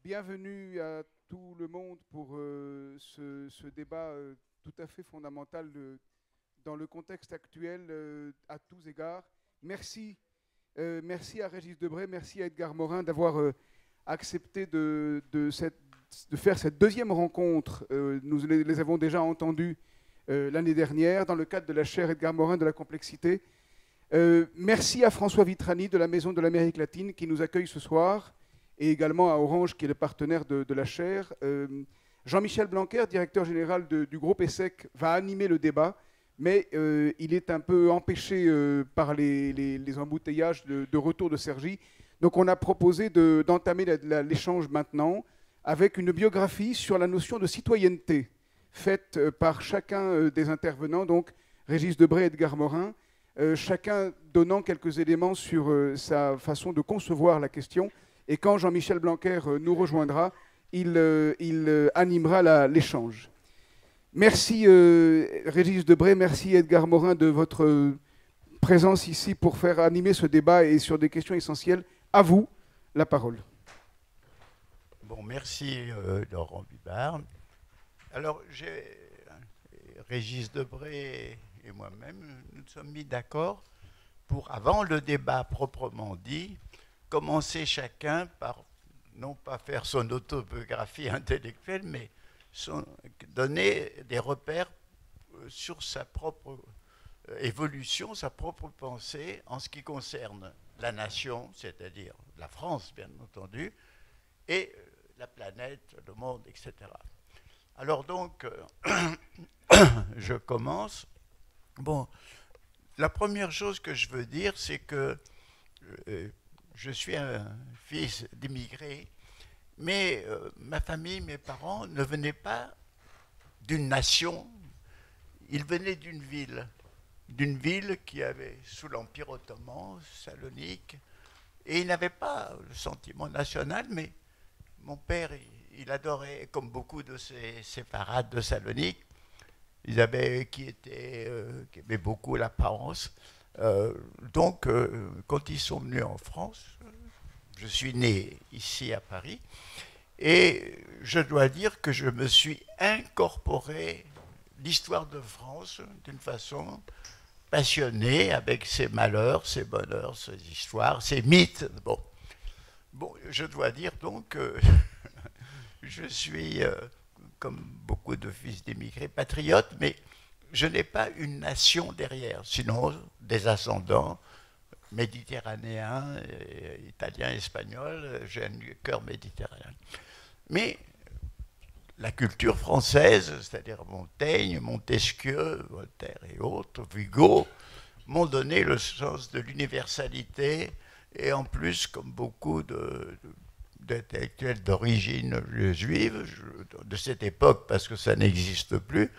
Bienvenue à tout le monde pour ce débat tout à fait fondamental dans le contexte actuel à tous égards. Merci, merci à Régis Debray, merci à Edgar Morin d'avoir accepté de faire cette deuxième rencontre. Nous les avons déjà entendus l'année dernière dans le cadre de la chaire Edgar Morin de la complexité. Merci à François Vitrani de la Maison de l'Amérique latine qui nous accueille ce soir, et également à Orange qui est le partenaire de la chaire. Jean-Michel Blanquer, directeur général du groupe ESSEC, va animer le débat, mais il est un peu empêché par les embouteillages de retour de Cergy. Donc on a proposé d'entamer l'échange maintenant avec une biographie sur la notion de citoyenneté faite par chacun des intervenants, donc Régis Debray et Edgar Morin, chacun donnant quelques éléments sur sa façon de concevoir la question. Et quand Jean-Michel Blanquer nous rejoindra, il animera l'échange. Merci Régis Debray, merci Edgar Morin de votre présence ici pour faire animer ce débat et sur des questions essentielles. À vous la parole. Bon, merci Laurent Bibard. Alors, Régis Debray et moi-même, nous sommes mis d'accord pour, avant le débat proprement dit, commencer chacun par, non pas faire son autobiographie intellectuelle, mais donner des repères sur sa propre évolution, sa propre pensée en ce qui concerne la nation, c'est-à-dire la France, bien entendu, et la planète, le monde, etc. Alors donc, je commence. Bon, la première chose que je veux dire, c'est que je suis un fils d'immigrés, mais ma famille, mes parents ne venaient pas d'une nation, ils venaient d'une ville qui avait, sous l'Empire ottoman, Salonique, et ils n'avaient pas le sentiment national, mais mon père, il adorait, comme beaucoup de ses séfarades de Salonique, qui aimaient beaucoup l'apparence. Donc, quand ils sont venus en France, je suis né ici à Paris, et je dois dire que je me suis incorporé l'histoire de France d'une façon passionnée, avec ses malheurs, ses bonheurs, ses histoires, ses mythes. Bon, je dois dire donc que je suis, comme beaucoup de fils d'immigrés, patriote, mais je n'ai pas une nation derrière, sinon des ascendants méditerranéens, italiens, espagnols, j'ai un cœur méditerranéen. Mais la culture française, c'est-à-dire Montaigne, Montesquieu, Voltaire et autres, Hugo, m'ont donné le sens de l'universalité, et en plus, comme beaucoup d'intellectuels d'origine juive, de cette époque, parce que ça n'existe plus,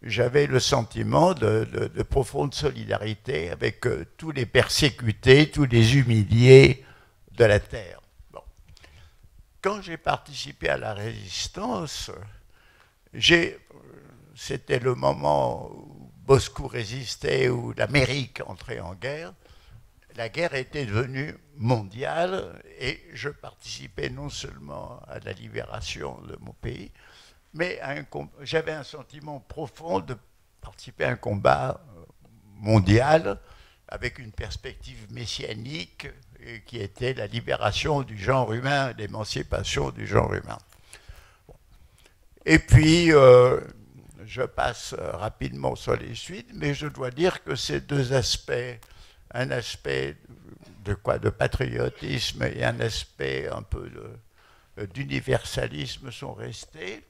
j'avais le sentiment de profonde solidarité avec tous les persécutés, tous les humiliés de la terre. Bon. Quand j'ai participé à la résistance, c'était le moment où Moscou résistait, où l'Amérique entrait en guerre. La guerre était devenue mondiale et je participais non seulement à la libération de mon pays, mais j'avais un sentiment profond de participer à un combat mondial avec une perspective messianique qui était la libération du genre humain, l'émancipation du genre humain. Bon. Et puis, je passe rapidement sur les suites, mais je dois dire que ces deux aspects, un aspect de patriotisme et un aspect un peu d'universalisme sont restés.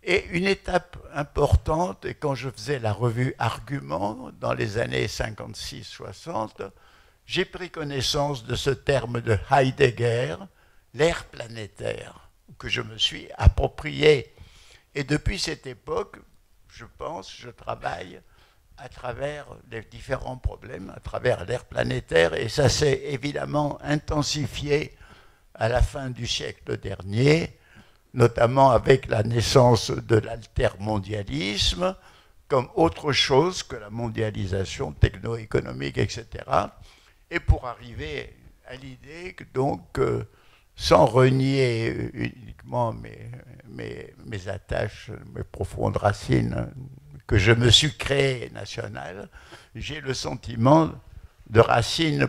Et une étape importante, et quand je faisais la revue Argument dans les années 56-60, j'ai pris connaissance de ce terme de Heidegger, l'ère planétaire, que je me suis approprié. Et depuis cette époque, je travaille à travers les différents problèmes, à travers l'ère planétaire, et ça s'est évidemment intensifié à la fin du siècle dernier, notamment avec la naissance de l'altermondialisme, comme autre chose que la mondialisation techno-économique, etc. Et pour arriver à l'idée que donc sans renier uniquement mes attaches, mes profondes racines que je me suis créé nationales, j'ai le sentiment de racines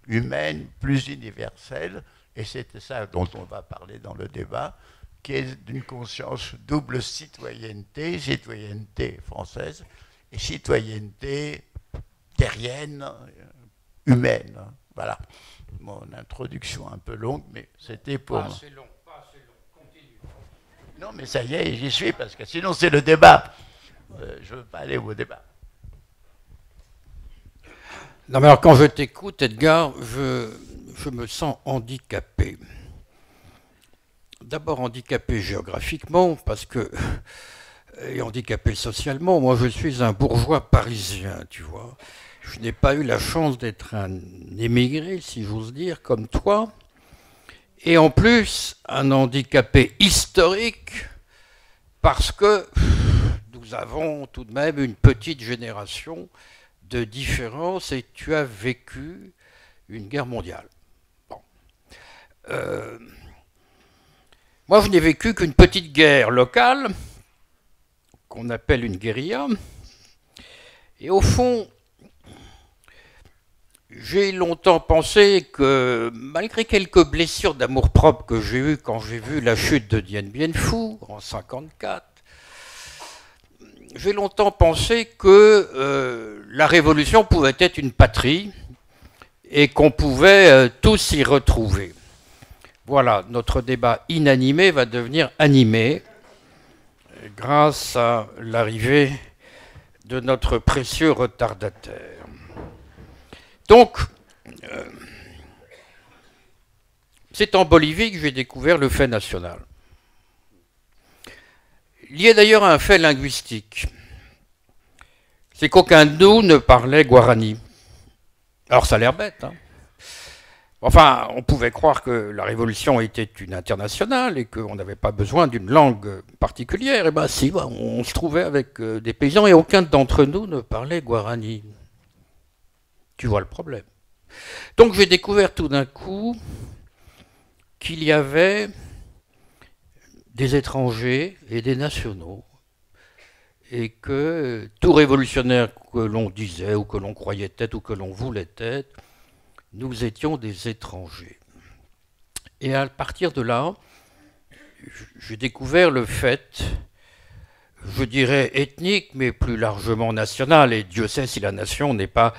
humaines plus universelles, et c'est ça dont on va parler dans le débat, qui est d'une conscience double citoyenneté, citoyenneté française et citoyenneté terrienne, humaine. Voilà. Mon introduction un peu longue, mais c'était pour... Pas assez long, continue. Non, mais ça y est, j'y suis, parce que sinon c'est le débat. Je ne veux pas aller au débat. Non, mais alors quand je t'écoute, Edgar, je me sens handicapé. D'abord handicapé géographiquement, parce que, et handicapé socialement, moi je suis un bourgeois parisien, tu vois. Je n'ai pas eu la chance d'être un émigré, si j'ose dire, comme toi. Et en plus, un handicapé historique, parce que nous avons tout de même une petite génération de différence et tu as vécu une guerre mondiale. Bon. Moi, je n'ai vécu qu'une petite guerre locale, qu'on appelle une guérilla. Et au fond, j'ai longtemps pensé que, malgré quelques blessures d'amour-propre que j'ai eues quand j'ai vu la chute de Dien Bien Phu en 1954, j'ai longtemps pensé que la révolution pouvait être une patrie et qu'on pouvait tous y retrouver. Voilà, notre débat inanimé va devenir animé grâce à l'arrivée de notre précieux retardataire. Donc, c'est en Bolivie que j'ai découvert le fait national. Lié d'ailleurs à un fait linguistique. C'est qu'aucun de nous ne parlait guarani. Alors ça a l'air bête, hein. Enfin, on pouvait croire que la révolution était une internationale et qu'on n'avait pas besoin d'une langue particulière. Et bien si, on se trouvait avec des paysans et aucun d'entre nous ne parlait guarani. Tu vois le problème. Donc j'ai découvert tout d'un coup qu'il y avait des étrangers et des nationaux, et que tout révolutionnaire que l'on disait, ou que l'on croyait être, ou que l'on voulait être, nous étions des étrangers. Et à partir de là, j'ai découvert le fait, je dirais ethnique, mais plus largement national, et Dieu sait si la nation n'est pas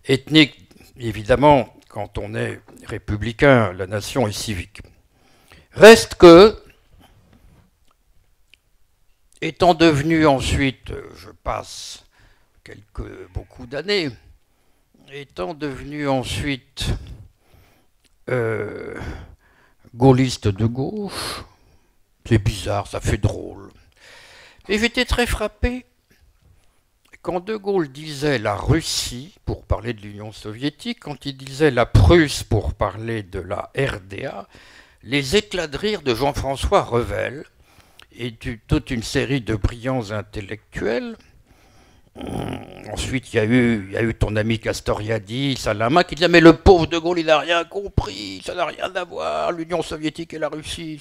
ethnique, évidemment, quand on est républicain, la nation est civique. Reste que, étant devenu ensuite, je passe beaucoup d'années, étant devenu ensuite gaulliste de gauche, c'est bizarre, ça fait drôle. Et j'étais très frappé quand De Gaulle disait la Russie pour parler de l'Union soviétique, quand il disait la Prusse pour parler de la RDA, les éclats de rire de Jean-François Revel et toute une série de brillants intellectuels. Ensuite, il y a eu ton ami Castoriadis, Salama, qui disait mais le pauvre De Gaulle, il n'a rien compris, ça n'a rien à voir, l'Union soviétique et la Russie,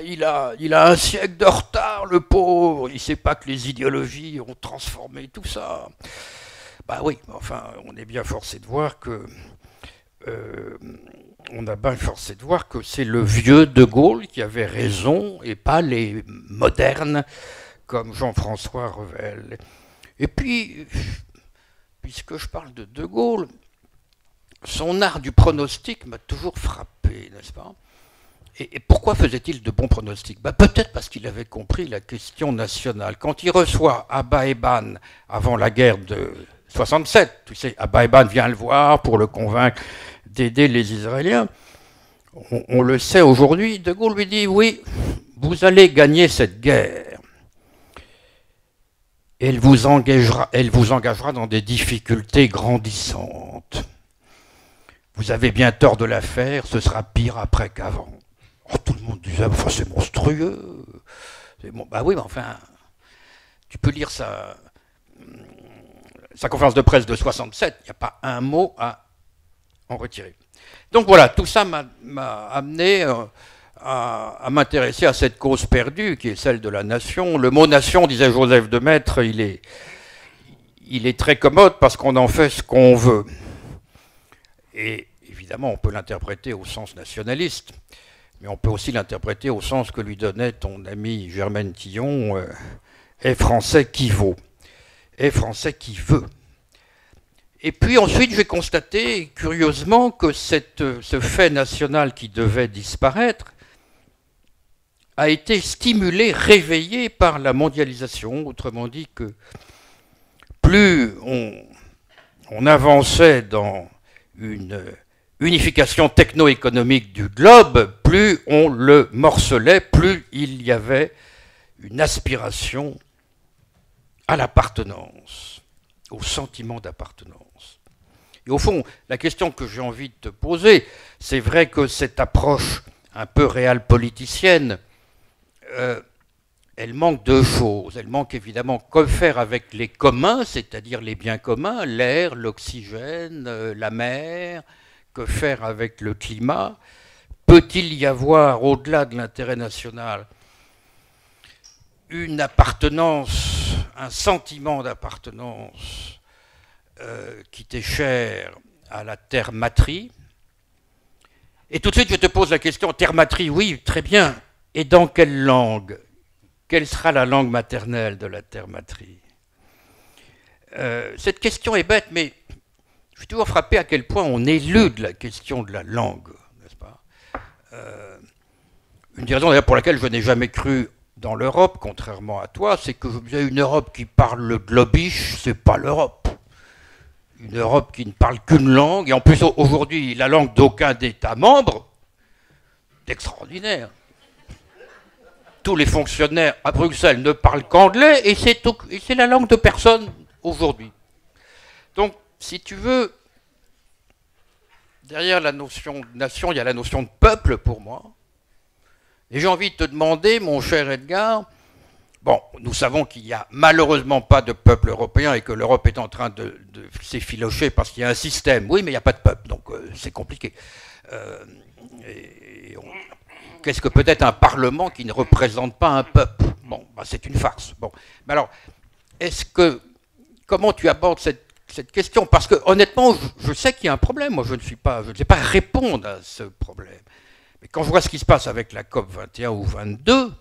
il a un siècle de retard, le pauvre, il ne sait pas que les idéologies ont transformé tout ça. Bah oui, enfin, on est bien forcé de voir que c'est le vieux De Gaulle qui avait raison et pas les modernes comme Jean-François Revel. Et puis, puisque je parle de De Gaulle, son art du pronostic m'a toujours frappé, n'est-ce pas ? Et pourquoi faisait-il de bons pronostics ? Peut-être parce qu'il avait compris la question nationale. Quand il reçoit Abba Eban avant la guerre de 67, tu sais, Abba Eban vient le voir pour le convaincre d'aider les Israéliens. On le sait aujourd'hui, De Gaulle lui dit « Oui, vous allez gagner cette guerre. Elle vous engagera dans des difficultés grandissantes. Vous avez bien tort de la faire, ce sera pire après qu'avant. » Oh, tout le monde disait, enfin, c'est monstrueux. Bon, bah oui, mais enfin, tu peux lire sa conférence de presse de 67, il n'y a pas un mot à en retirer. Donc voilà, tout ça m'a amené à m'intéresser à cette cause perdue qui est celle de la nation. Le mot nation, disait Joseph de Maistre, il est très commode parce qu'on en fait ce qu'on veut. Et évidemment, on peut l'interpréter au sens nationaliste, mais on peut aussi l'interpréter au sens que lui donnait ton ami Germaine Tillon, est français qui vaut, est français qui veut. Et puis ensuite, j'ai constaté, curieusement, que ce fait national qui devait disparaître a été stimulé, réveillé par la mondialisation. Autrement dit que plus on avançait dans une unification techno-économique du globe, plus on le morcelait, plus il y avait une aspiration à l'appartenance, au sentiment d'appartenance. Et au fond, la question que j'ai envie de te poser, c'est vrai que cette approche un peu réal-politicienne, elle manque deux choses. Elle manque évidemment que faire avec les communs, c'est-à-dire les biens communs, l'air, l'oxygène, la mer, que faire avec le climat. Peut-il y avoir, au-delà de l'intérêt national, une appartenance, un sentiment d'appartenance qui t'est cher à la terre matrie? Et tout de suite, je te pose la question, terre matrie, oui, très bien. Et dans quelle langue? Quelle sera la langue maternelle de la terre matrie? Cette question est bête, mais je suis toujours frappé à quel point on élude la question de la langue, n'est-ce pas? Une des raisons d'ailleurs pour laquelle je n'ai jamais cru dans l'Europe, contrairement à toi, c'est que je me disais une Europe qui parle le globish, c'est pas l'Europe. Une Europe qui ne parle qu'une langue, et en plus aujourd'hui la langue d'aucun d'État membre, c'est extraordinaire. Tous les fonctionnaires à Bruxelles ne parlent qu'anglais, et c'est la langue de personne aujourd'hui. Donc, si tu veux, derrière la notion de nation, il y a la notion de peuple pour moi. Et j'ai envie de te demander, mon cher Edgar, bon, nous savons qu'il n'y a malheureusement pas de peuple européen et que l'Europe est en train de s'effilocher parce qu'il y a un système. Oui, mais il n'y a pas de peuple, donc c'est compliqué. Qu'est-ce que peut-être un parlement qui ne représente pas un peuple? Bon, bah, c'est une farce. Bon, mais alors, comment tu abordes cette question? Parce que honnêtement, je sais qu'il y a un problème. Moi, je ne sais pas répondre à ce problème. Mais quand je vois ce qui se passe avec la COP 21 ou 22,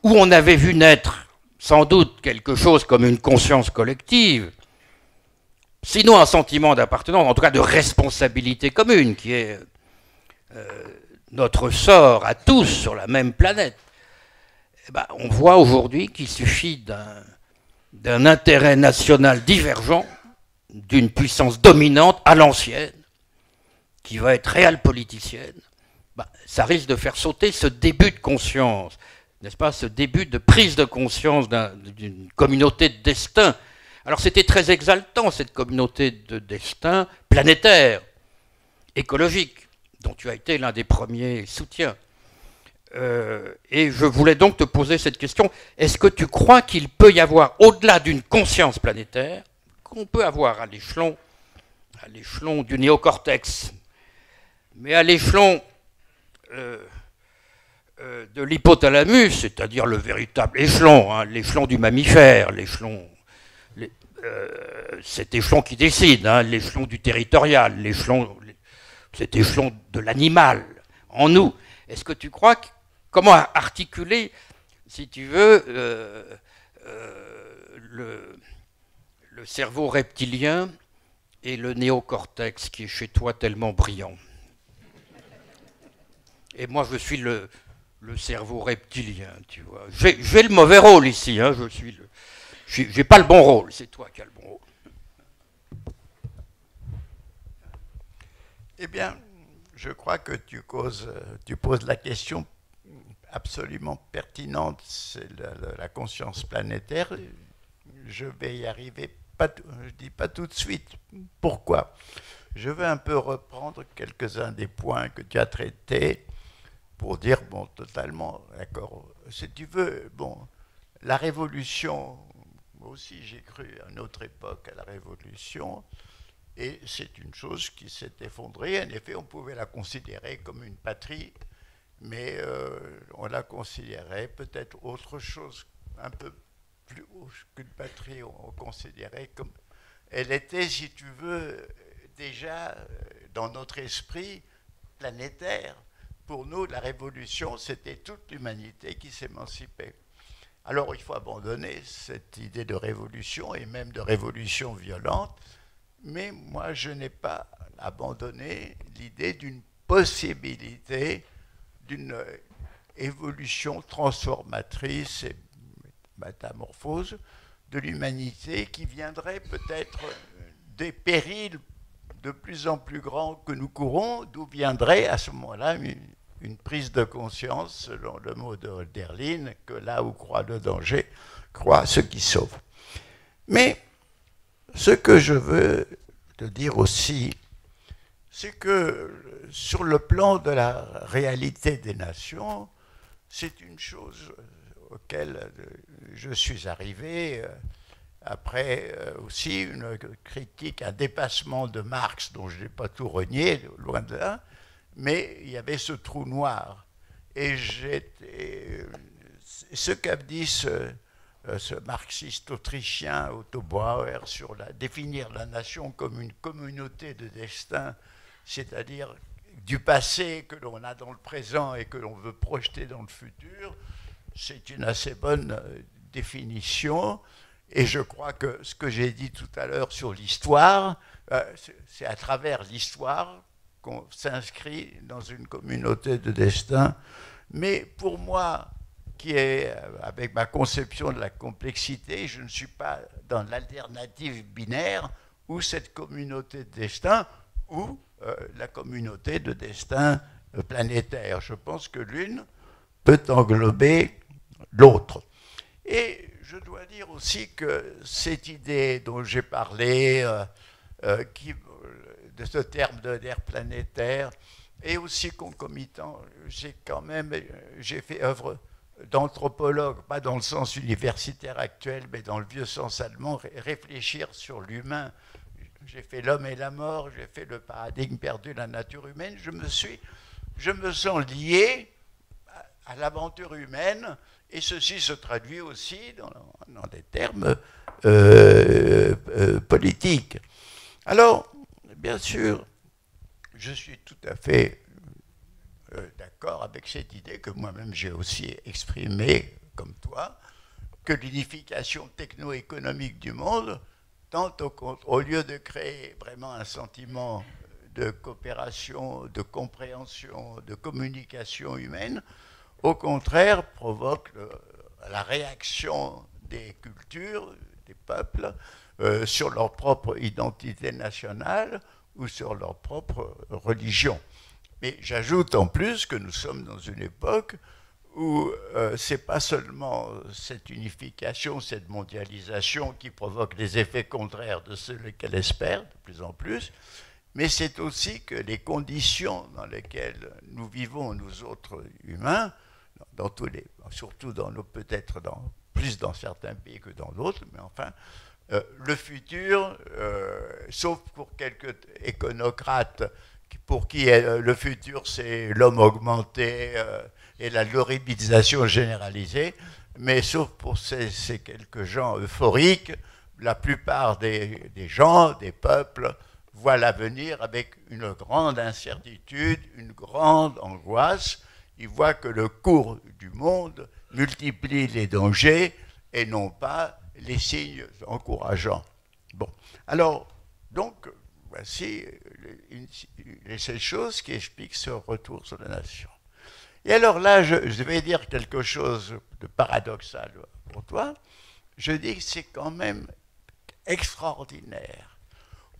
où on avait vu naître sans doute quelque chose comme une conscience collective, sinon un sentiment d'appartenance, en tout cas de responsabilité commune, qui est notre sort à tous sur la même planète, eh ben, on voit aujourd'hui qu'il suffit d'un intérêt national divergent, d'une puissance dominante à l'ancienne, qui va être réelle politicienne, ben, ça risque de faire sauter ce début de conscience, n'est-ce pas, ce début de prise de conscience d'une communauté de destin. Alors c'était très exaltant, cette communauté de destin planétaire, écologique, dont tu as été l'un des premiers soutiens. Et je voulais donc te poser cette question. Est-ce que tu crois qu'il peut y avoir, au-delà d'une conscience planétaire, qu'on peut avoir à l'échelon du néocortex, mais à l'échelon de l'hypothalamus, c'est-à-dire le véritable échelon, hein, l'échelon du mammifère, cet échelon qui décide, hein, l'échelon du territorial, cet échelon de l'animal en nous. Est-ce que tu crois comment articuler, si tu veux, le cerveau reptilien et le néocortex qui est chez toi tellement brillant? Et moi, je suis le cerveau reptilien, tu vois. J'ai le mauvais rôle ici, hein, j'ai pas le bon rôle, c'est toi qui as le bon rôle. Eh bien, je crois que tu poses la question absolument pertinente, c'est la conscience planétaire. Je vais y arriver, je dis pas tout de suite. Pourquoi? Je vais un peu reprendre quelques-uns des points que tu as traités pour dire, bon, totalement d'accord. Si tu veux, bon, la révolution, moi aussi j'ai cru à une autre époque à la révolution, Et c'est une chose qui s'est effondrée. En effet, on pouvait la considérer comme une patrie, mais on la considérait peut-être autre chose, un peu plus haut qu'une patrie. On considérait comme... Elle était, si tu veux, déjà dans notre esprit planétaire. Pour nous, la révolution, c'était toute l'humanité qui s'émancipait. Alors, il faut abandonner cette idée de révolution, et même de révolution violente, mais moi, je n'ai pas abandonné l'idée d'une possibilité d'une évolution transformatrice et métamorphose de l'humanité qui viendrait peut-être des périls de plus en plus grands que nous courons, d'où viendrait à ce moment-là une prise de conscience, selon le mot de Hölderlin, que là où croit le danger, croit ce qui sauve. Mais ce que je veux te dire aussi, c'est que sur le plan de la réalité des nations, c'est une chose auquel je suis arrivé après aussi une critique, un dépassement de Marx dont je n'ai pas tout renié, loin de là, mais il y avait ce trou noir. Et ce qu'a dit ce marxiste autrichien Otto Bauer sur définir la nation comme une communauté de destin, c'est-à-dire du passé que l'on a dans le présent et que l'on veut projeter dans le futur, c'est une assez bonne définition. Et je crois que ce que j'ai dit tout à l'heure sur l'histoire, c'est à travers l'histoire qu'on s'inscrit dans une communauté de destin. Mais pour moi, qui est avec ma conception de la complexité, je ne suis pas dans l'alternative binaire ou cette communauté de destin ou la communauté de destin planétaire. Je pense que l'une peut englober l'autre. Et je dois dire aussi que cette idée dont j'ai parlé, de ce terme d'ère planétaire, est aussi concomitant. J'ai fait œuvre d'anthropologue, pas dans le sens universitaire actuel, mais dans le vieux sens allemand, réfléchir sur l'humain. J'ai fait L'homme et la mort, j'ai fait Le paradigme perdu de la nature humaine. Je me sens lié à l'aventure humaine, et ceci se traduit aussi dans des termes politiques. Alors, bien sûr, je suis tout à fait d'accord avec cette idée que moi-même j'ai aussi exprimée, comme toi, que l'unification techno-économique du monde, au lieu de créer vraiment un sentiment de coopération, de compréhension, de communication humaine, au contraire provoque la réaction des cultures, des peuples, sur leur propre identité nationale ou sur leur propre religion. Mais j'ajoute en plus que nous sommes dans une époque où ce n'est pas seulement cette unification, cette mondialisation qui provoque les effets contraires de ceux qu'elle espère de plus en plus, mais c'est aussi que les conditions dans lesquelles nous vivons, nous autres humains, surtout peut-être plus dans certains pays que dans d'autres, mais enfin, le futur, sauf pour quelques éconocrates pour qui le futur c'est l'homme augmenté et la gloribilisation généralisée, mais sauf pour ces quelques gens euphoriques, la plupart des gens, des peuples, voient l'avenir avec une grande incertitude, une grande angoisse. Ils voient que le cours du monde multiplie les dangers et non pas les signes encourageants. Bon, alors, donc, voici ces choses qui expliquent ce retour sur la nation. Et alors là, je vais dire quelque chose de paradoxal pour toi. Je dis que c'est quand même extraordinaire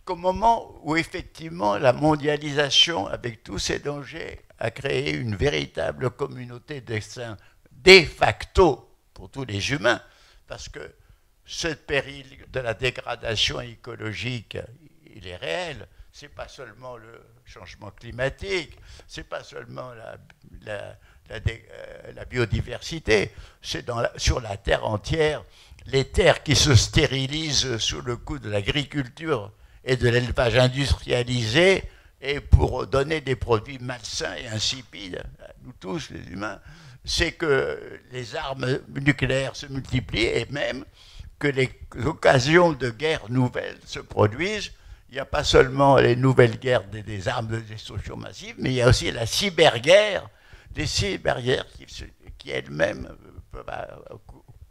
qu'au moment où effectivement la mondialisation, avec tous ses dangers, a créé une véritable communauté de destin de facto pour tous les humains, parce que ce péril de la dégradation écologique, il est réel. Ce n'est pas seulement le changement climatique, ce n'est pas seulement la biodiversité, c'est sur la Terre entière, les terres qui se stérilisent sous le coup de l'agriculture et de l'élevage industrialisé, et pour donner des produits malsains et insipides à nous tous, les humains, c'est que les armes nucléaires se multiplient et même que les occasions de guerres nouvelles se produisent. Il n'y a pas seulement les nouvelles guerres des armes de destruction massive, mais il y a aussi la cyberguerre, des cyberguerres qui elles-mêmes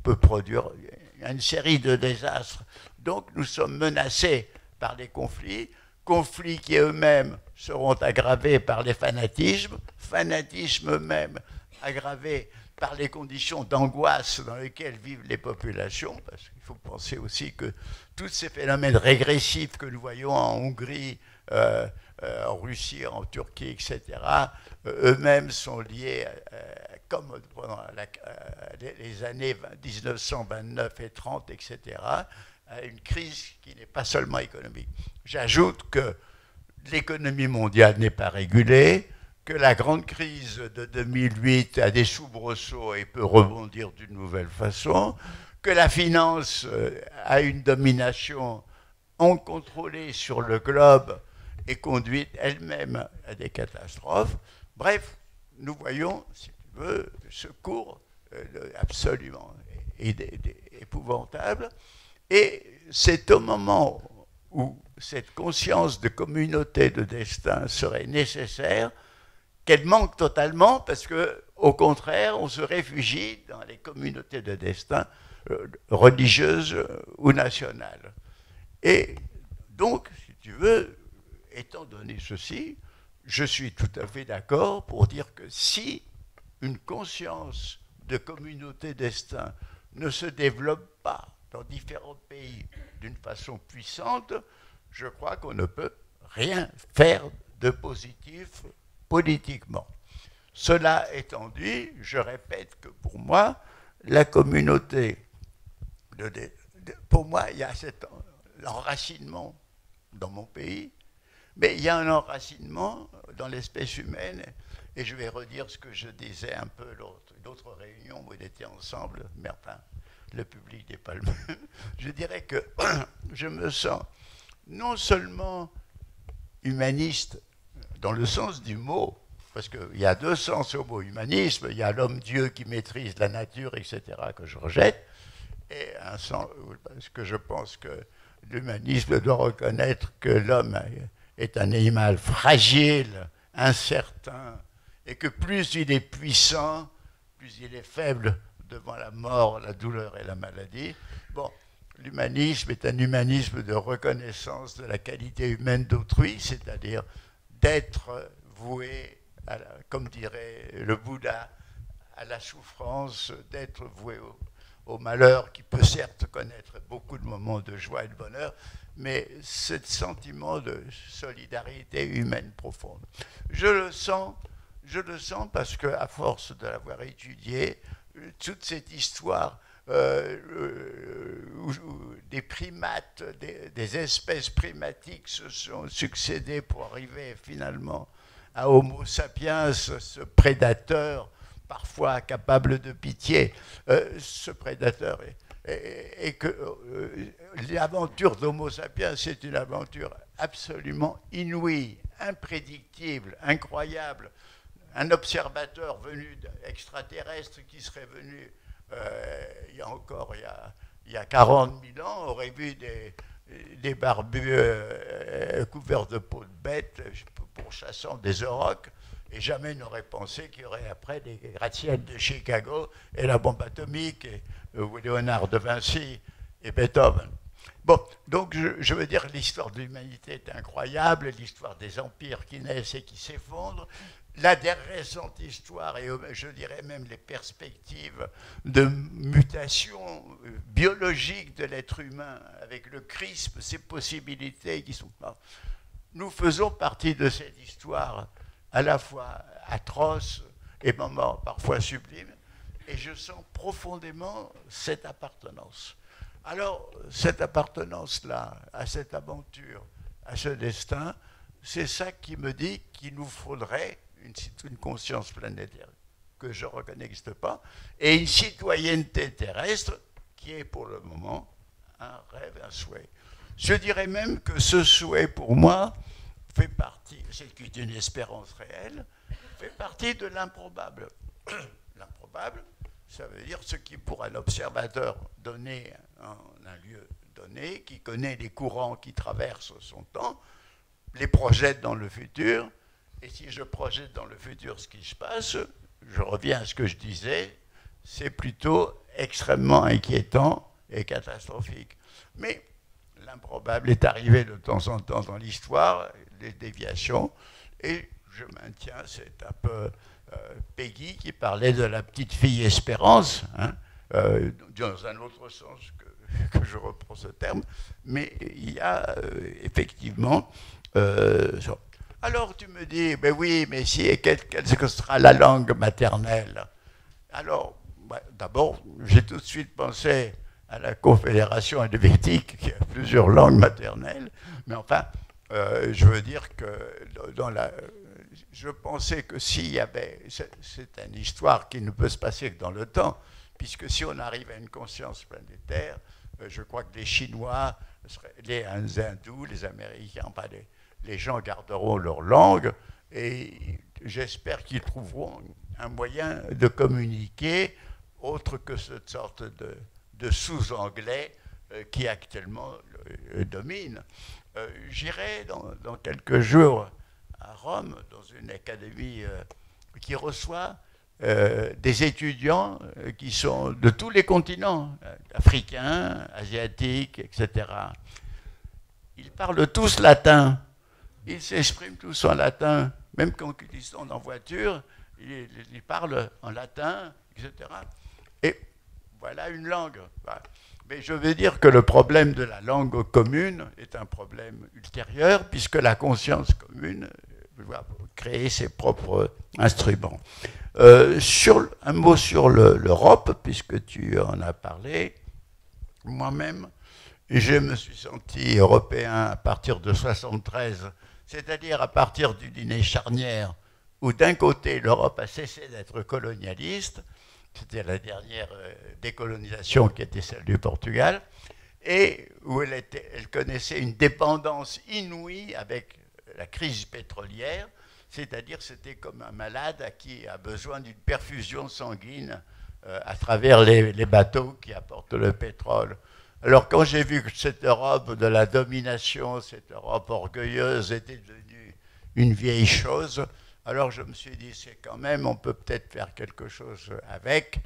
peuvent produire une série de désastres. Donc nous sommes menacés par les conflits qui eux-mêmes seront aggravés par les fanatismes eux-mêmes aggravés par les conditions d'angoisse dans lesquelles vivent les populations, parce qu'il faut penser aussi que tous ces phénomènes régressifs que nous voyons en Hongrie, en Russie, en Turquie, etc., eux-mêmes sont liés, comme pendant les années 1929 et 30, etc., à une crise qui n'est pas seulement économique. J'ajoute que l'économie mondiale n'est pas régulée, que la grande crise de 2008 a des soubresauts et peut rebondir d'une nouvelle façon, que la finance a une domination incontrôlée sur le globe et conduit elle-même à des catastrophes. Bref, nous voyons, si tu veux, ce cours absolument épouvantable. Et c'est au moment où cette conscience de communauté de destin serait nécessaire qu'elle manque totalement, parce qu'au contraire, on se réfugie dans les communautés de destin religieuses ou nationales. Et donc, si tu veux, étant donné ceci, je suis tout à fait d'accord pour dire que si une conscience de communauté destin ne se développe pas dans différents pays d'une façon puissante, je crois qu'on ne peut rien faire de positif politiquement. Cela étant dit, je répète que pour moi, la communauté, pour moi, il y a cet enracinement dans mon pays, mais il y a un enracinement dans l'espèce humaine, et je vais redire ce que je disais un peu l'autre réunion où on était ensemble, mais enfin, le public n'est pas le même. Je dirais que je me sens non seulement humaniste dans le sens du mot, parce qu'il y a deux sens au mot humanisme, il y a l'homme-dieu qui maîtrise la nature, etc., que je rejette, et un sens, parce que je pense que l'humanisme doit reconnaître que l'homme est un animal fragile, incertain, et que plus il est puissant, plus il est faible devant la mort, la douleur et la maladie. Bon, l'humanisme est un humanisme de reconnaissance de la qualité humaine d'autrui, c'est-à-dire d'être voué, comme dirait le Bouddha, à la souffrance, d'être voué au malheur, qui peut certes connaître beaucoup de moments de joie et de bonheur, mais ce sentiment de solidarité humaine profonde. Je le sens parce qu'à force de l'avoir étudié, toute cette histoire où des primates, des espèces primatiques se sont succédées pour arriver finalement à Homo sapiens, ce prédateur parfois capable de pitié, ce prédateur, et que l'aventure d'Homo sapiens, c'est une aventure absolument inouïe, imprédictible, incroyable. Un observateur venu extraterrestre qui serait venu il y a 40 000 ans, aurait vu des barbus couverts de peau de bête pourchassant des aurochs, et jamais n'aurait pensé qu'il y aurait après des gratte-ciels de Chicago et la bombe atomique, et Léonard de Vinci et Beethoven. Bon, donc je veux dire que l'histoire de l'humanité est incroyable, l'histoire des empires qui naissent et qui s'effondrent, la récente histoire, et je dirais même les perspectives de mutation biologique de l'être humain avec le CRISPR, ces possibilités qui sont là. Nous faisons partie de cette histoire à la fois atroce et moments parfois sublimes, et je sens profondément cette appartenance. Alors, cette appartenance-là, à cette aventure, à ce destin, c'est ça qui me dit qu'il nous faudrait une conscience planétaire que je reconnais n'existe pas, et une citoyenneté terrestre qui est pour le moment un rêve, un souhait. Je dirais même que ce souhait, pour moi, fait partie, c'est une espérance réelle, fait partie de l'improbable. L'improbable, ça veut dire ce qui, pour un observateur donné en un lieu donné, qui connaît les courants qui traversent son temps, les projette dans le futur, et si je projette dans le futur ce qui se passe, je reviens à ce que je disais, c'est plutôt extrêmement inquiétant et catastrophique. Mais l'improbable est arrivé de temps en temps dans l'histoire, des déviations, et je maintiens, c'est un peu Peggy qui parlait de la petite fille Espérance, hein, dans un autre sens que je reprends ce terme, mais il y a effectivement... alors tu me dis, ben oui, mais si, quelle sera la langue maternelle? Alors, d'abord, j'ai tout de suite pensé à la Confédération helvétique, qui a plusieurs langues maternelles, mais enfin, je veux dire que je pensais que s'il y avait, c'est une histoire qui ne peut se passer que dans le temps, puisque si on arrive à une conscience planétaire, je crois que les Chinois, les Hindous, les Américains, enfin les gens garderont leur langue, et j'espère qu'ils trouveront un moyen de communiquer autre que cette sorte de sous-anglais qui actuellement domine. J'irai dans quelques jours à Rome, dans une académie qui reçoit des étudiants qui sont de tous les continents, africains, asiatiques, etc. Ils parlent tous latin, ils s'expriment tous en latin, même quand ils sont en voiture, ils parlent en latin, etc. Et voilà une langue. Mais je veux dire que le problème de la langue commune est un problème ultérieur, puisque la conscience commune doit créer ses propres instruments. Un mot sur l'Europe, puisque tu en as parlé. Moi-même, je me suis senti européen à partir de 1973, c'est-à-dire à partir du dîner charnière, où d'un côté l'Europe a cessé d'être colonialiste, c'était la dernière décolonisation qui était celle du Portugal, et où elle connaissait une dépendance inouïe avec la crise pétrolière, c'est-à-dire c'était comme un malade qui a besoin d'une perfusion sanguine à travers les bateaux qui apportent le pétrole. Alors quand j'ai vu que cette Europe de la domination, cette Europe orgueilleuse était devenue une vieille chose, alors je me suis dit, c'est quand même, on peut peut-être faire quelque chose avec.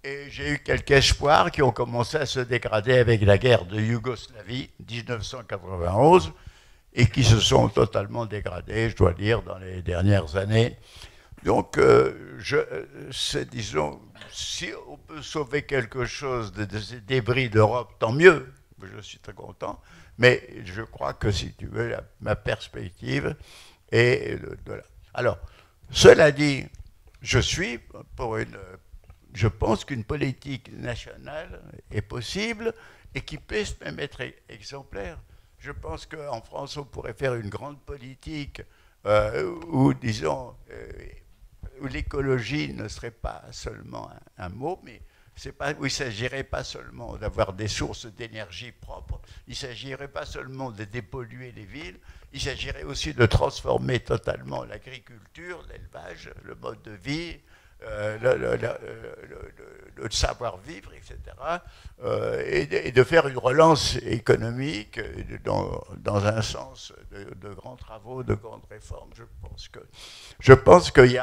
Et j'ai eu quelques espoirs qui ont commencé à se dégrader avec la guerre de Yougoslavie, 1991, et qui se sont totalement dégradés, je dois dire, dans les dernières années. Donc, disons, si on peut sauver quelque chose de ces débris d'Europe, tant mieux, je suis très content, mais je crois que, si tu veux, ma perspective est de là. Alors, cela dit, je pense qu'une politique nationale est possible et qui peut même être exemplaire. Je pense qu'en France, on pourrait faire une grande politique où, disons, où l'écologie ne serait pas seulement un mot, mais où il ne s'agirait pas seulement d'avoir des sources d'énergie propres, il ne s'agirait pas seulement de dépolluer les villes, il s'agirait aussi de transformer totalement l'agriculture, l'élevage, le mode de vie, le savoir-vivre, etc., et de faire une relance économique dans un sens de grands travaux, de grandes réformes. Je pense qu'il y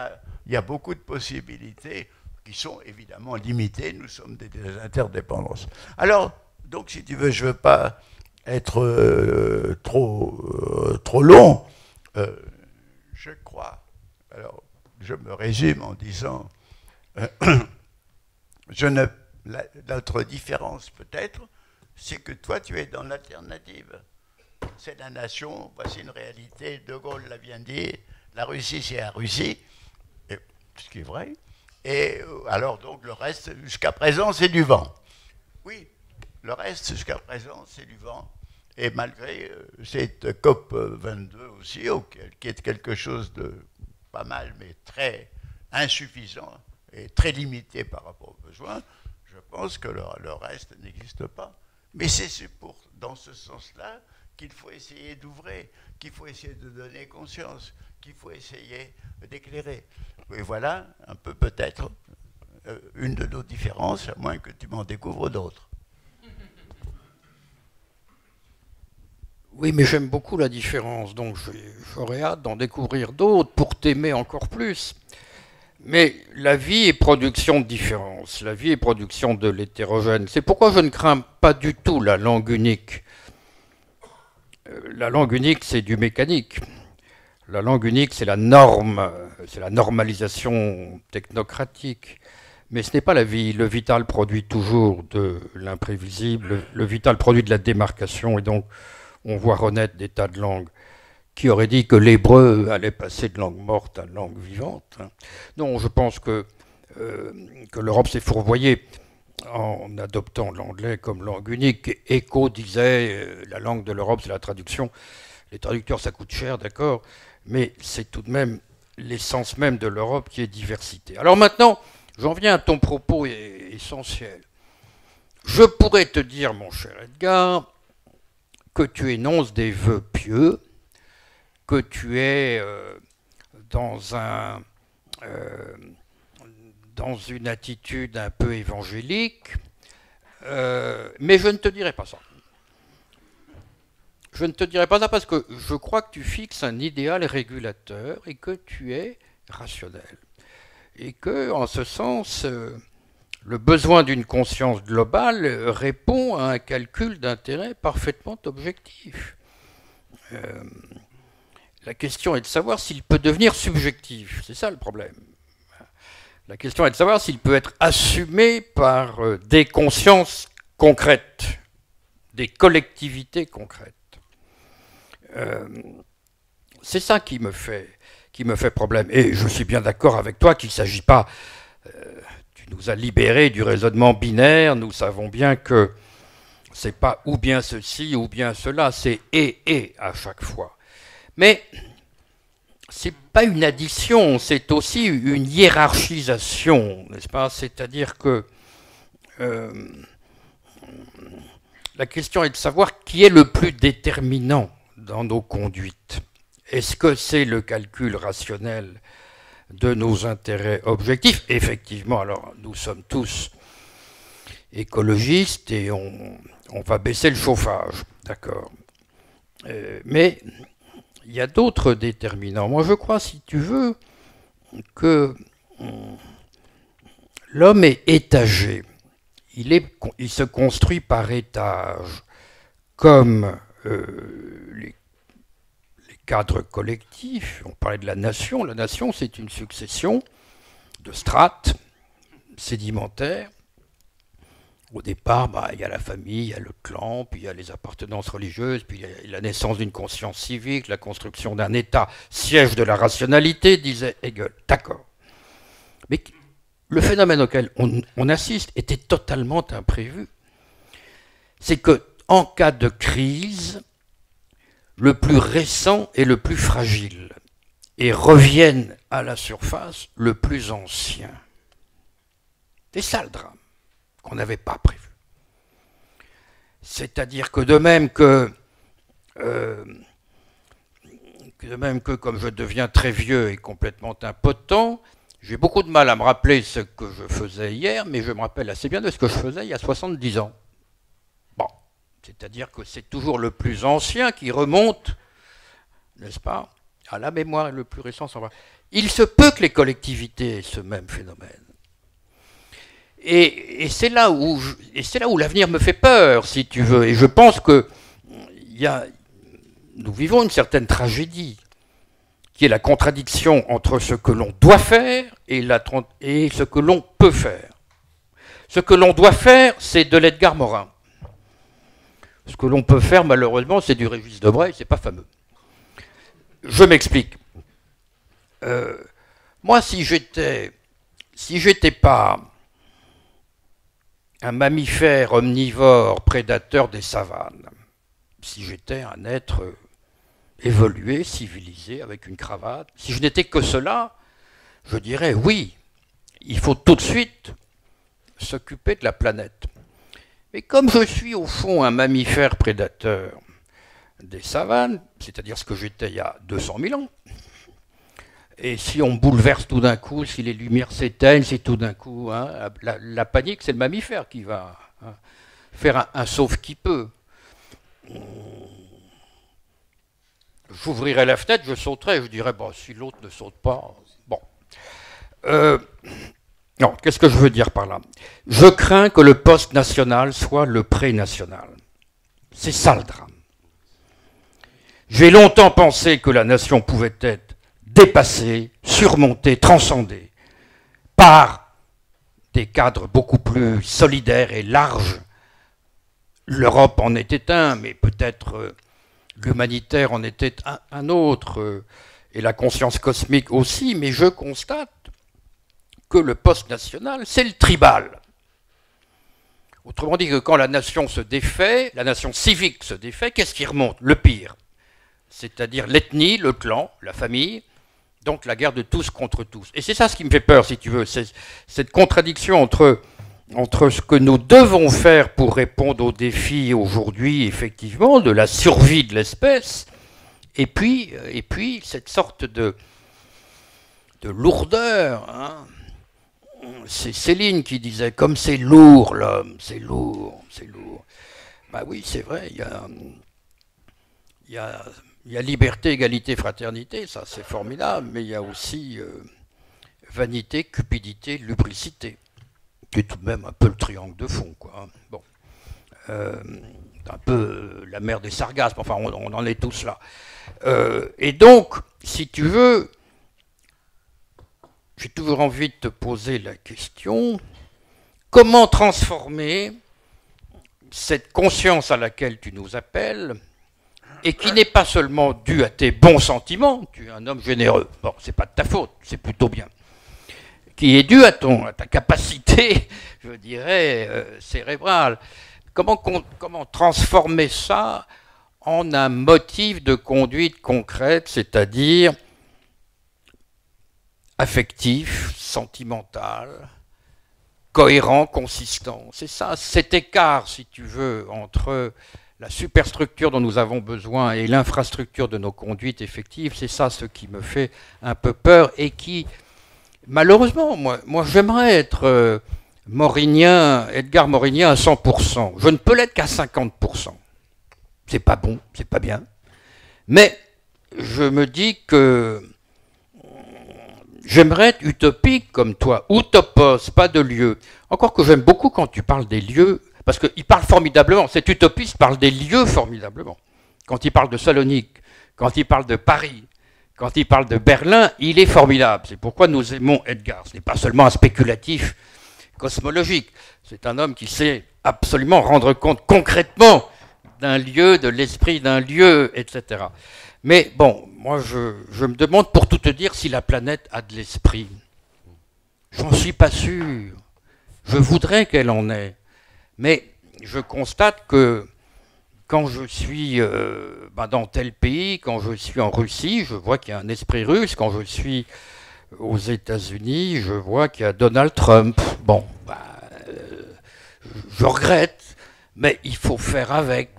a beaucoup de possibilités qui sont évidemment limitées. Nous sommes des interdépendances. Alors, donc, si tu veux, je ne veux pas être trop long. Je crois. Alors, je me résume en disant, notre différence peut-être, c'est que toi tu es dans l'alternative. C'est la nation, voici une réalité, De Gaulle l'a bien dit, la Russie c'est la Russie, et, ce qui est vrai, et alors donc le reste jusqu'à présent c'est du vent. Oui, le reste jusqu'à présent c'est du vent. Et malgré cette COP 22 aussi, qui est quelque chose de pas mal, mais très insuffisant et très limité par rapport aux besoins, je pense que le reste n'existe pas. Mais c'est pour dans ce sens-là qu'il faut essayer d'ouvrir, qu'il faut essayer de donner conscience, qu'il faut essayer d'éclairer. Et voilà un peu peut-être une de nos différences, à moins que tu m'en découvres d'autres. Oui, mais j'aime beaucoup la différence, donc j'aurais hâte d'en découvrir d'autres pour t'aimer encore plus. Mais la vie est production de différence, la vie est production de l'hétérogène. C'est pourquoi je ne crains pas du tout la langue unique. La langue unique, c'est du mécanique. La langue unique, c'est la norme, c'est la normalisation technocratique. Mais ce n'est pas la vie. Le vital produit toujours de l'imprévisible, le vital produit de la démarcation, et donc on voit renaître des tas de langues. Qui aurait dit que l'hébreu allait passer de langue morte à langue vivante? Non, je pense que l'Europe s'est fourvoyée en adoptant l'anglais comme langue unique. Eco disait la langue de l'Europe, c'est la traduction. Les traducteurs, ça coûte cher, d'accord, mais c'est tout de même l'essence même de l'Europe qui est diversité. Alors maintenant, j'en viens à ton propos essentiel. Je pourrais te dire, mon cher Edgar, que tu énonces des vœux pieux, que tu es dans une attitude un peu évangélique, mais je ne te dirai pas ça. Je ne te dirai pas ça parce que je crois que tu fixes un idéal régulateur et que tu es rationnel. Et que, en ce sens, le besoin d'une conscience globale répond à un calcul d'intérêt parfaitement objectif. La question est de savoir s'il peut devenir subjectif. C'est ça le problème. La question est de savoir s'il peut être assumé par des consciences concrètes, des collectivités concrètes. C'est ça qui me fait problème. Et je suis bien d'accord avec toi qu'il ne s'agit pas... tu nous as libérés du raisonnement binaire. Nous savons bien que ce n'est pas ou bien ceci ou bien cela. C'est et à chaque fois. Mais ce n'est pas une addition, c'est aussi une hiérarchisation, n'est-ce pas? C'est-à-dire que la question est de savoir qui est le plus déterminant dans nos conduites. Est-ce que c'est le calcul rationnel de nos intérêts objectifs? Effectivement, alors nous sommes tous écologistes et on va baisser le chauffage, d'accord. Mais il y a d'autres déterminants. Moi, je crois, si tu veux, que l'homme est étagé. Il se construit par étages, comme les cadres collectifs. On parlait de la nation. La nation, c'est une succession de strates sédimentaires. Au départ, il y a la famille, il y a le clan, puis il y a les appartenances religieuses, puis il y a la naissance d'une conscience civique, la construction d'un État, siège de la rationalité, disait Hegel. D'accord. Mais le phénomène auquel on assiste était totalement imprévu. C'est que, en cas de crise, le plus récent est le plus fragile, et reviennent à la surface le plus ancien. C'est ça le drame qu'on n'avait pas prévu. C'est-à-dire que de même que comme je deviens très vieux et complètement impotent, j'ai beaucoup de mal à me rappeler ce que je faisais hier, mais je me rappelle assez bien de ce que je faisais il y a 70 ans. Bon, c'est-à-dire que c'est toujours le plus ancien qui remonte, n'est-ce pas, à la mémoire, le plus récent s'en va. Il se peut que les collectivités aient ce même phénomène. Et c'est là où l'avenir me fait peur, si tu veux. Et je pense que nous vivons une certaine tragédie, qui est la contradiction entre ce que l'on doit faire et ce que l'on peut faire. Ce que l'on doit faire, c'est de l'Edgar Morin. Ce que l'on peut faire, malheureusement, c'est du Régis Debray, c'est pas fameux. Je m'explique. Moi, si j'étais pas un mammifère omnivore prédateur des savanes, si j'étais un être évolué, civilisé, avec une cravate, si je n'étais que cela, je dirais oui, il faut tout de suite s'occuper de la planète. Mais comme je suis au fond un mammifère prédateur des savanes, c'est-à-dire ce que j'étais il y a 200 000 ans, et si on bouleverse tout d'un coup, si les lumières s'éteignent, si tout d'un coup, hein, la panique, c'est le mammifère qui va faire un sauf qui peut. J'ouvrirai la fenêtre, je sauterai, je dirais, bon, si l'autre ne saute pas, bon. Non, qu'est-ce que je veux dire par là? Je crains que le poste national soit le pré-national. C'est ça le drame. J'ai longtemps pensé que la nation pouvait être dépassée, surmontée, transcendée par des cadres beaucoup plus solidaires et larges. L'Europe en était un, mais peut-être l'humanitaire en était un autre, et la conscience cosmique aussi, mais je constate que le poste national, c'est le tribal. Autrement dit que quand la nation se défait, la nation civique se défait, qu'est-ce qui remonte? Le pire. C'est-à-dire l'ethnie, le clan, la famille, donc la guerre de tous contre tous. Et c'est ça ce qui me fait peur, si tu veux, c'est cette contradiction entre ce que nous devons faire pour répondre aux défis aujourd'hui, effectivement, de la survie de l'espèce, et puis cette sorte de lourdeur. Hein. C'est Céline qui disait, comme c'est lourd l'homme, c'est lourd, c'est lourd. Ben oui, c'est vrai, il y a liberté, égalité, fraternité, ça c'est formidable, mais il y a aussi vanité, cupidité, lubricité, qui est tout de même un peu le triangle de fond, quoi. Bon, un peu la mer des sargasmes, enfin on en est tous là. Et donc, si tu veux, j'ai toujours envie de te poser la question, comment transformer cette conscience à laquelle tu nous appelles, et qui n'est pas seulement due à tes bons sentiments, tu es un homme généreux, bon, c'est pas de ta faute, c'est plutôt bien, qui est due à ta capacité, je dirais, cérébrale. Comment transformer ça en un motif de conduite concrète, c'est-à-dire affectif, sentimental, cohérent, consistant. C'est ça, cet écart, si tu veux, entre la superstructure dont nous avons besoin et l'infrastructure de nos conduites effectives, c'est ça ce qui me fait un peu peur et qui, malheureusement, moi j'aimerais être Edgar Morinien à 100%. Je ne peux l'être qu'à 50%. C'est pas bon, c'est pas bien. Mais je me dis que j'aimerais être utopique comme toi, utopos, pas de lieu. Encore que j'aime beaucoup quand tu parles des lieux, parce qu'il parle formidablement, cet utopiste parle des lieux formidablement. Quand il parle de Salonique, quand il parle de Paris, quand il parle de Berlin, il est formidable. C'est pourquoi nous aimons Edgar. Ce n'est pas seulement un spéculatif cosmologique, c'est un homme qui sait absolument rendre compte concrètement d'un lieu, de l'esprit d'un lieu, etc. Mais bon, moi je me demande pour tout te dire si la planète a de l'esprit. J'en suis pas sûr. Je voudrais qu'elle en ait. Mais je constate que quand je suis dans tel pays, quand je suis en Russie, je vois qu'il y a un esprit russe. Quand je suis aux États-Unis, je vois qu'il y a Donald Trump. Bon, je regrette, mais il faut faire avec.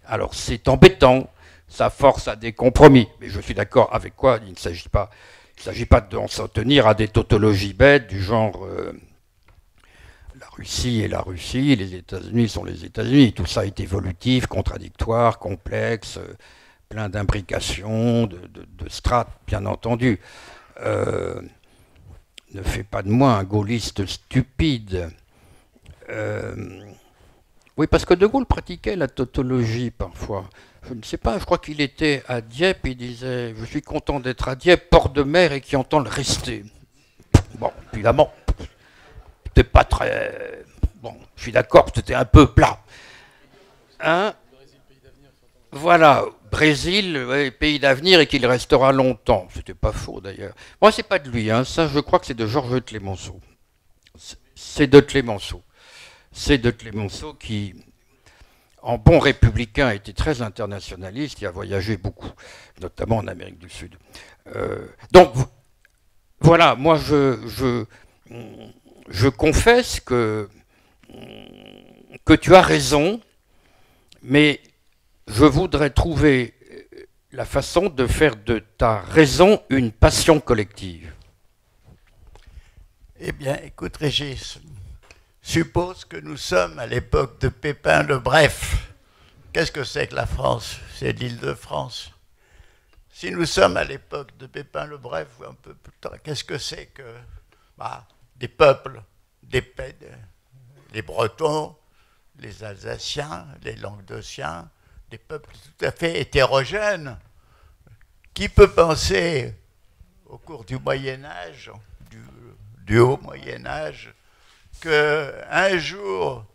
Alors c'est embêtant. Ça force à des compromis. Mais je suis d'accord avec quoi il ne s'agit pas de s'en tenir à des tautologies bêtes du genre la Russie est la Russie, les États-Unis sont les États-Unis. Tout ça est évolutif, contradictoire, complexe, plein d'imbrications, de strates, bien entendu. Ne fais pas de moi un gaulliste stupide. Oui, parce que De Gaulle pratiquait la tautologie parfois. Je ne sais pas, je crois qu'il était à Dieppe, il disait « Je suis content d'être à Dieppe, port de mer et qui entend le rester ». Bon, évidemment, c'était pas très... Bon, je suis d'accord, c'était un peu plat. Hein? Voilà, Brésil, ouais, pays d'avenir et qu'il restera longtemps. C'était pas faux d'ailleurs. Moi, c'est pas de lui, hein. Ça, je crois que c'est de Georges Clemenceau. C'est de Clemenceau. C'est de Clemenceau qui... en bon républicain, était très internationaliste, il a voyagé beaucoup, notamment en Amérique du Sud. Donc, voilà, moi je confesse que que tu as raison, mais je voudrais trouver la façon de faire de ta raison une passion collective. Eh bien, écoute Régis, suppose que nous sommes à l'époque de Pépin le Bref. Qu'est-ce que c'est que la France? C'est l'Île-de-France. Si nous sommes à l'époque de Pépin le Bref, ou un peu plus tard, qu'est-ce que c'est que des peuples, les Bretons, les Alsaciens, les Languedociens, des peuples tout à fait hétérogènes. Qui peut penser, au cours du Moyen-Âge, du haut Moyen-Âge, qu'un jour,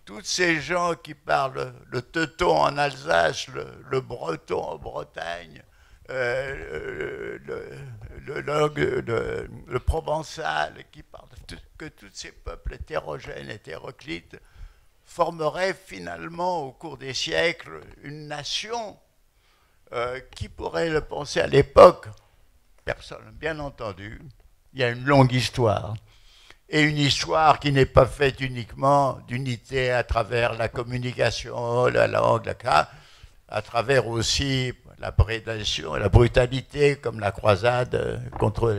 tous ces gens qui parlent le teuton en Alsace, le breton en Bretagne, le provençal, que tous ces peuples hétérogènes, hétéroclites, formeraient finalement, au cours des siècles, une nation. Qui pourrait le penser à l'époque? Personne, bien entendu. Il y a une longue histoire. Et une histoire qui n'est pas faite uniquement d'unité à travers la communication, la langue, à travers aussi la prédation et la brutalité, comme la croisade contre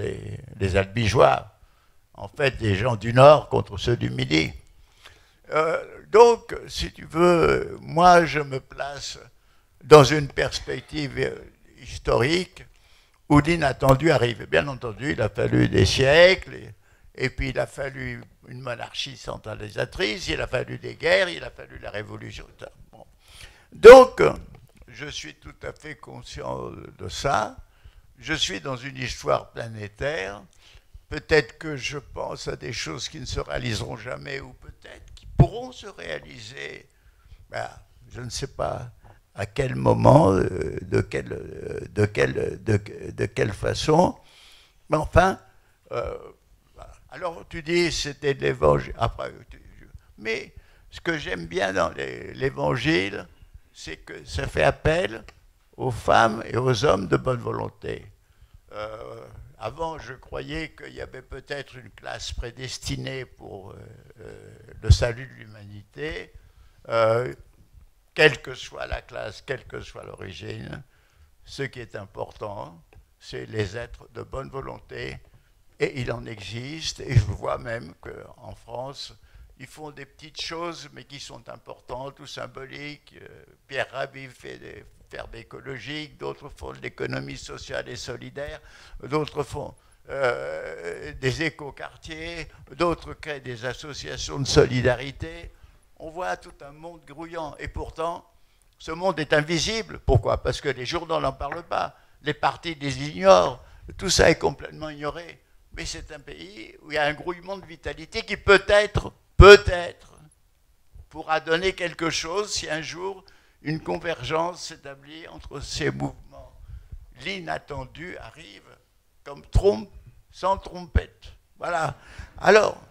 les Albigeois. En fait, des gens du Nord contre ceux du Midi. Donc, si tu veux, moi, je me place dans une perspective historique où l'inattendu arrive. Bien entendu, il a fallu des siècles, et puis il a fallu une monarchie centralisatrice, il a fallu des guerres, il a fallu la révolution. Bon. Donc, je suis tout à fait conscient de ça. Je suis dans une histoire planétaire. Peut-être que je pense à des choses qui ne se réaliseront jamais, ou peut-être qui pourront se réaliser. Je ne sais pas à quel moment, de quelle façon. Mais enfin, alors tu dis c'était de l'évangile. Mais ce que j'aime bien dans l'évangile, c'est que ça fait appel aux femmes et aux hommes de bonne volonté. Avant, je croyais qu'il y avait peut-être une classe prédestinée pour le salut de l'humanité. Quelle que soit la classe, quelle que soit l'origine, ce qui est important, c'est les êtres de bonne volonté. Et il en existe, et je vois même qu'en France, ils font des petites choses, mais qui sont importantes ou symboliques. Pierre Rabhi fait des fermes écologiques, d'autres font de l'économie sociale et solidaire, d'autres font des écoquartiers, d'autres créent des associations de solidarité. On voit tout un monde grouillant. Et pourtant, ce monde est invisible. Pourquoi? Parce que les journaux n'en parlent pas. Les partis les ignorent. Tout ça est complètement ignoré. Mais c'est un pays où il y a un grouillement de vitalité qui peut-être, pourra donner quelque chose si un jour une convergence s'établit entre ces mouvements. L'inattendu arrive comme trompe sans trompette. Voilà. Alors,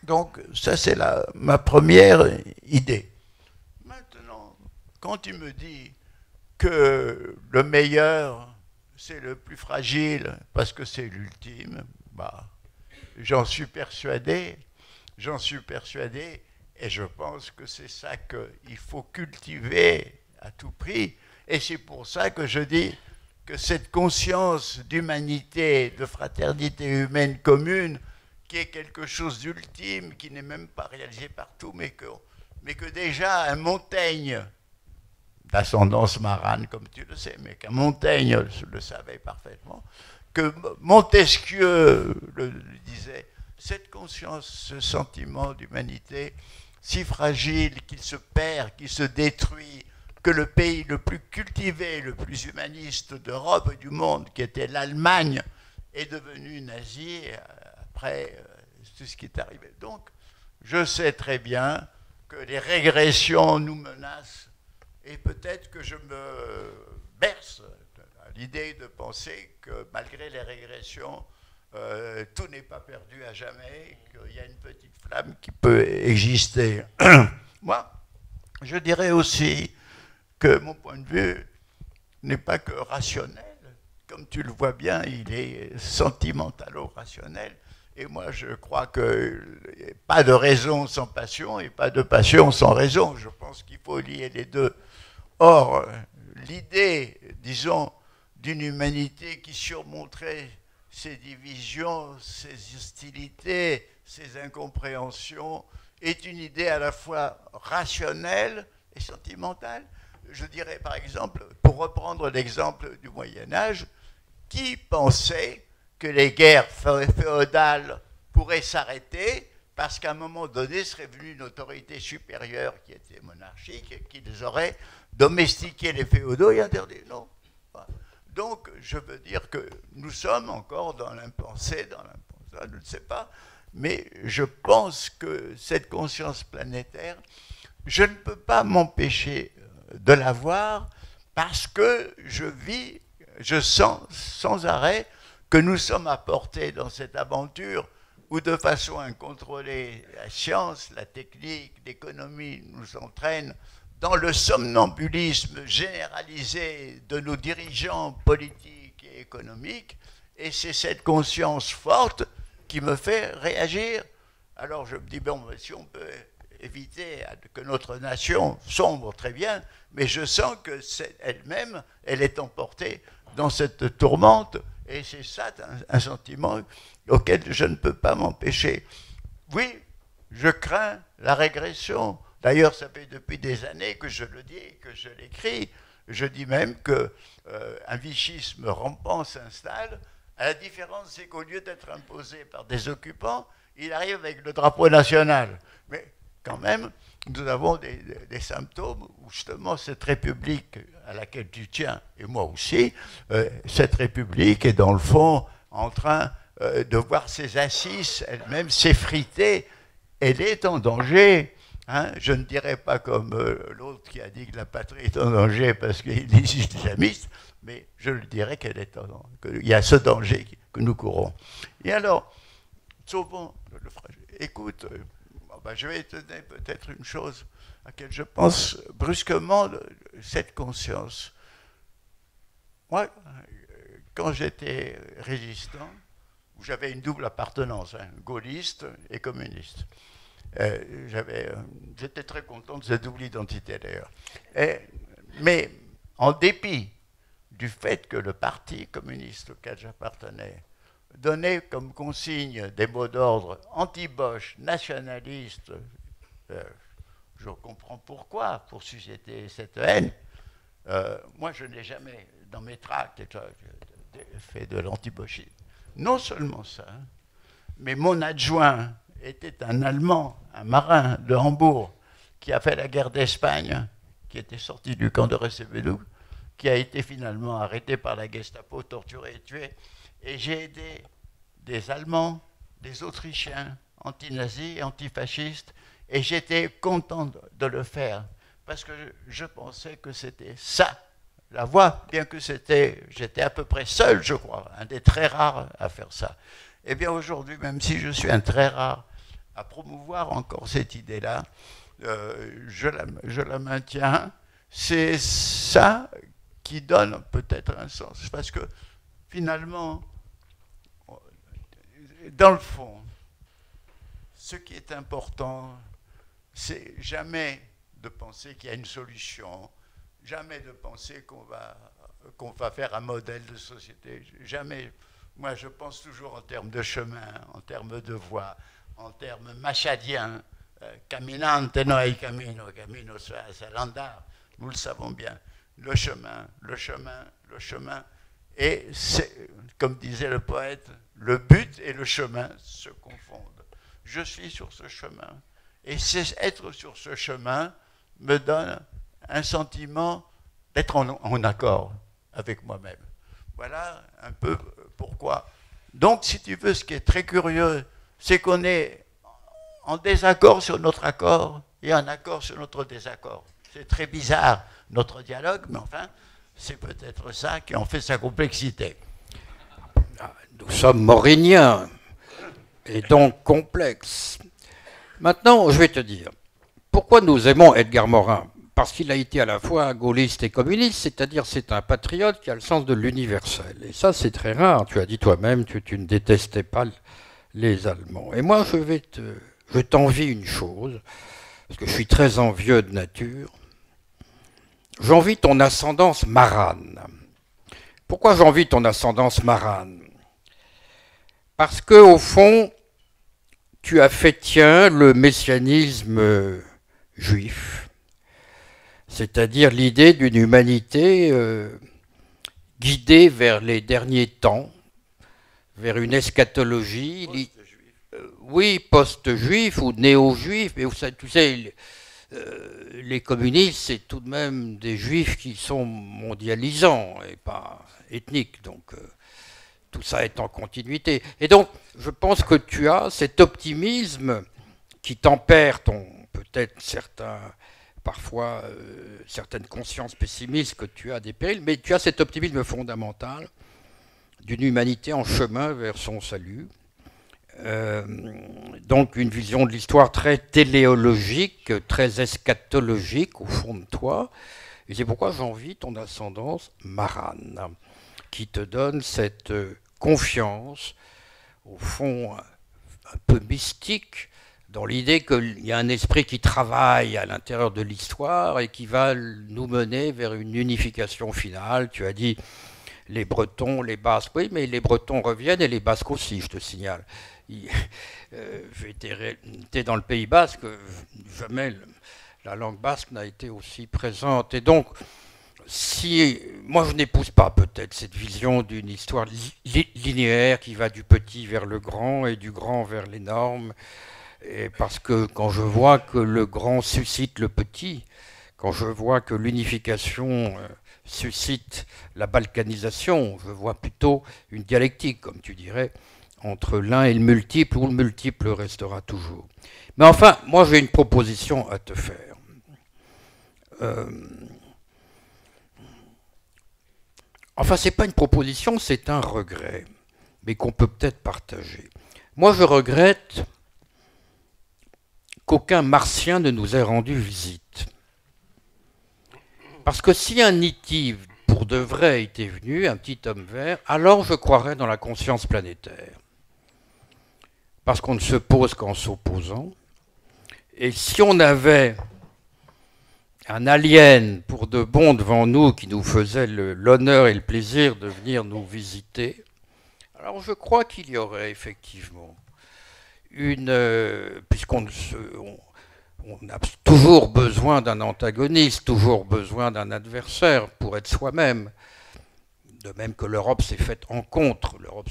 donc, ça, c'est ma première idée. Maintenant, quand tu me dis que le meilleur, c'est le plus fragile, parce que c'est l'ultime, j'en suis persuadé, et je pense que c'est ça qu'il faut cultiver à tout prix. Et c'est pour ça que je dis que cette conscience d'humanité, de fraternité humaine commune, qui est quelque chose d'ultime, qui n'est même pas réalisé partout, mais que déjà un Montaigne, d'ascendance marane, comme tu le sais, mais qu'un Montaigne le savait parfaitement, que Montesquieu le disait, cette conscience, ce sentiment d'humanité, si fragile, qu'il se perd, qu'il se détruit, que le pays le plus cultivé, le plus humaniste d'Europe et du monde, qui était l'Allemagne, est devenu nazi après tout ce qui est arrivé. Donc, je sais très bien que les régressions nous menacent, et peut-être que je me berce à l'idée de penser que malgré les régressions, tout n'est pas perdu à jamais, qu'il y a une petite flamme qui peut exister. Moi, je dirais aussi que mon point de vue n'est pas que rationnel. Comme tu le vois bien, il est sentimentalo-rationnel. Et moi, je crois que pas de raison sans passion et pas de passion sans raison. Je pense qu'il faut lier les deux. Or, l'idée, disons, d'une humanité qui surmonterait ces divisions, ces hostilités, ces incompréhensions, est une idée à la fois rationnelle et sentimentale. Je dirais par exemple, pour reprendre l'exemple du Moyen-Âge, qui pensait que les guerres féodales pourraient s'arrêter parce qu'à un moment donné serait venue une autorité supérieure qui était monarchique et qui les aurait domestiqué les féodaux et interdit. Non. Donc, je veux dire que nous sommes encore dans l'impensé, je ne sais pas, mais je pense que cette conscience planétaire, je ne peux pas m'empêcher de l'avoir parce que je sens sans arrêt que nous sommes apportés dans cette aventure où de façon incontrôlée, la science, la technique, l'économie nous entraînent dans le somnambulisme généralisé de nos dirigeants politiques et économiques, et c'est cette conscience forte qui me fait réagir. Alors je me dis, bon, si on peut éviter que notre nation sombre, très bien, mais je sens que elle-même, elle est emportée dans cette tourmente, et c'est ça un sentiment auquel je ne peux pas m'empêcher. Oui, je crains la régression. D'ailleurs, ça fait depuis des années que je le dis et que je l'écris. Je dis même qu'un vichisme rampant s'installe. La différence, c'est qu'au lieu d'être imposé par des occupants, il arrive avec le drapeau national. Mais quand même, nous avons des symptômes où justement cette République à laquelle tu tiens, et moi aussi, cette République est dans le fond en train de voir ses assises elle-même s'effriter. Elle est en danger. Hein, je ne dirais pas comme l'autre qui a dit que la patrie est en danger parce qu'il est islamiste, mais je le dirais qu'il y a ce danger que nous courons. Et alors, sauvons le fragile. Écoute, je vais te donner peut-être une chose à laquelle je pense brusquement, cette conscience. Moi, quand j'étais résistant, j'avais une double appartenance, hein, gaulliste et communiste. J'étais très content de cette double identité d'ailleurs. Mais en dépit du fait que le parti communiste auquel j'appartenais donnait comme consigne des mots d'ordre anti-Bosch, nationalistes, je comprends pourquoi, pour susciter cette haine. Moi, je n'ai jamais, dans mes tracts, fait de l'anti-Boshisme. Non seulement ça, mais mon adjoint était un Allemand, un marin de Hambourg, qui a fait la guerre d'Espagne, qui était sorti du camp de Recevelo, qui a été finalement arrêté par la Gestapo, torturé et tué. Et j'ai aidé des Allemands, des Autrichiens, anti-nazis, antifascistes, et j'étais content de le faire, parce que je pensais que c'était ça, la voie, bien que j'étais à peu près seul, je crois, un des très rares à faire ça. Eh bien aujourd'hui, même si je suis un très rare à promouvoir encore cette idée-là, je la maintiens. C'est ça qui donne peut-être un sens. Parce que finalement, dans le fond, ce qui est important, c'est jamais de penser qu'il y a une solution, jamais de penser qu'on va faire un modèle de société. Jamais. Moi, je pense toujours en termes de chemin, en termes de voie, en termes machadiens. Caminante no hay camino, camino es el andar. Nous le savons bien. Le chemin, le chemin, le chemin. Et c'est, comme disait le poète, le but et le chemin se confondent. Je suis sur ce chemin. Et être sur ce chemin me donne un sentiment d'être en accord avec moi-même. Voilà un peu pourquoi. Donc, si tu veux, ce qui est très curieux, c'est qu'on est en désaccord sur notre accord et en accord sur notre désaccord. C'est très bizarre, notre dialogue, mais enfin, c'est peut-être ça qui en fait sa complexité. Nous sommes mauriniens, et donc complexes. Maintenant, je vais te dire, pourquoi nous aimons Edgar Morin ? Parce qu'il a été à la fois gaulliste et communiste, c'est-à-dire c'est un patriote qui a le sens de l'universel. Et ça, c'est très rare. Tu as dit toi-même que tu ne détestais pas les Allemands. Et moi, je t'envie une chose, parce que je suis très envieux de nature. J'envie ton ascendance marane. Pourquoi j'envie ton ascendance marane? Parce que, au fond, tu as fait tien le messianisme juif, c'est-à-dire l'idée d'une humanité guidée vers les derniers temps, vers une eschatologie, oui, post-juif ou néo-juif, mais tu sais, les communistes, c'est tout de même des juifs qui sont mondialisants et pas ethniques, donc tout ça est en continuité. Et donc, je pense que tu as cet optimisme qui tempère ton, peut-être parfois certaines consciences pessimistes que tu as des périls, mais tu as cet optimisme fondamental d'une humanité en chemin vers son salut. Donc une vision de l'histoire très téléologique, très eschatologique au fond de toi. Et c'est pourquoi j'envie ton ascendance marane, qui te donne cette confiance, au fond un peu mystique, dans l'idée qu'il y a un esprit qui travaille à l'intérieur de l'histoire et qui va nous mener vers une unification finale. Tu as dit les Bretons, les Basques, oui, mais les Bretons reviennent et les Basques aussi, je te signale. J'ai été dans le Pays Basque, jamais la langue basque n'a été aussi présente. Et donc, si moi je n'épouse pas peut-être cette vision d'une histoire linéaire qui va du petit vers le grand et du grand vers l'énorme, et parce que quand je vois que le grand suscite le petit, quand je vois que l'unification suscite la balkanisation, je vois plutôt une dialectique, comme tu dirais, entre l'un et le multiple, où le multiple restera toujours. Mais enfin, moi j'ai une proposition à te faire. Enfin, ce n'est pas une proposition, c'est un regret, mais qu'on peut peut-être partager. Moi, je regrette qu'aucun martien ne nous ait rendu visite. Parce que si un Niti, pour de vrai, était venu, un petit homme vert, alors je croirais dans la conscience planétaire. Parce qu'on ne se pose qu'en s'opposant. Et si on avait un alien pour de bon devant nous qui nous faisait l'honneur et le plaisir de venir nous visiter, alors je crois qu'il y aurait effectivement puisqu'on a toujours besoin d'un antagoniste, toujours besoin d'un adversaire pour être soi-même. De même que l'Europe s'est faite en contre. L'Europe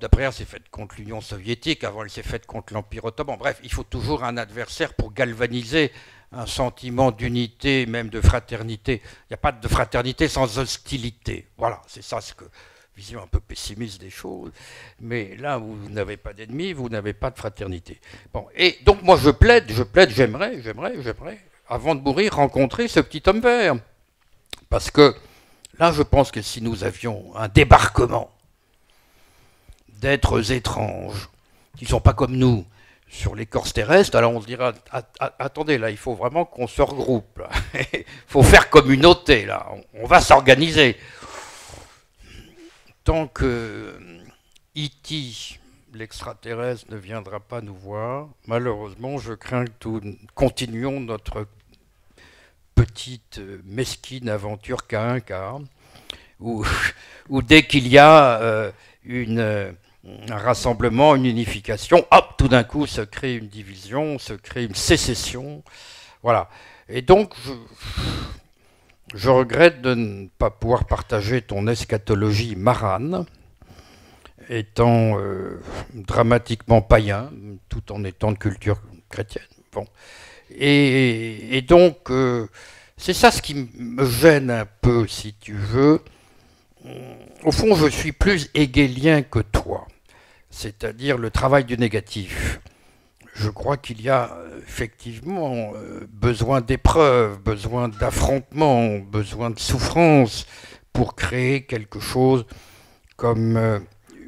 d'après-guerre s'est faite contre l'Union soviétique, avant elle s'est faite contre l'Empire ottoman. Bref, il faut toujours un adversaire pour galvaniser un sentiment d'unité, même de fraternité. Il n'y a pas de fraternité sans hostilité. Voilà, c'est ça ce que... Vision un peu pessimiste des choses, mais là où vous n'avez pas d'ennemis, vous n'avez pas de fraternité. Bon, et donc moi je plaide, j'aimerais, avant de mourir, rencontrer ce petit homme vert. Parce que là, je pense que si nous avions un débarquement d'êtres étranges, qui ne sont pas comme nous, sur l'écorce terrestre, alors on se dira, attendez, là, il faut vraiment qu'on se regroupe. Il faut faire communauté, là. On va s'organiser. Tant que E.T., l'extraterrestre, ne viendra pas nous voir, malheureusement, je crains que nous continuions notre petite mesquine aventure K1K, où dès qu'il y a un rassemblement, une unification, hop, tout d'un coup se crée une division, se crée une sécession. Voilà. Et donc, je regrette de ne pas pouvoir partager ton eschatologie marane, étant dramatiquement païen, tout en étant de culture chrétienne. Bon. Et donc, c'est ça ce qui me gêne un peu, si tu veux. Au fond, je suis plus hegelien que toi, c'est-à-dire le travail du négatif. Je crois qu'il y a effectivement besoin d'épreuves, besoin d'affrontements, besoin de souffrance pour créer quelque chose comme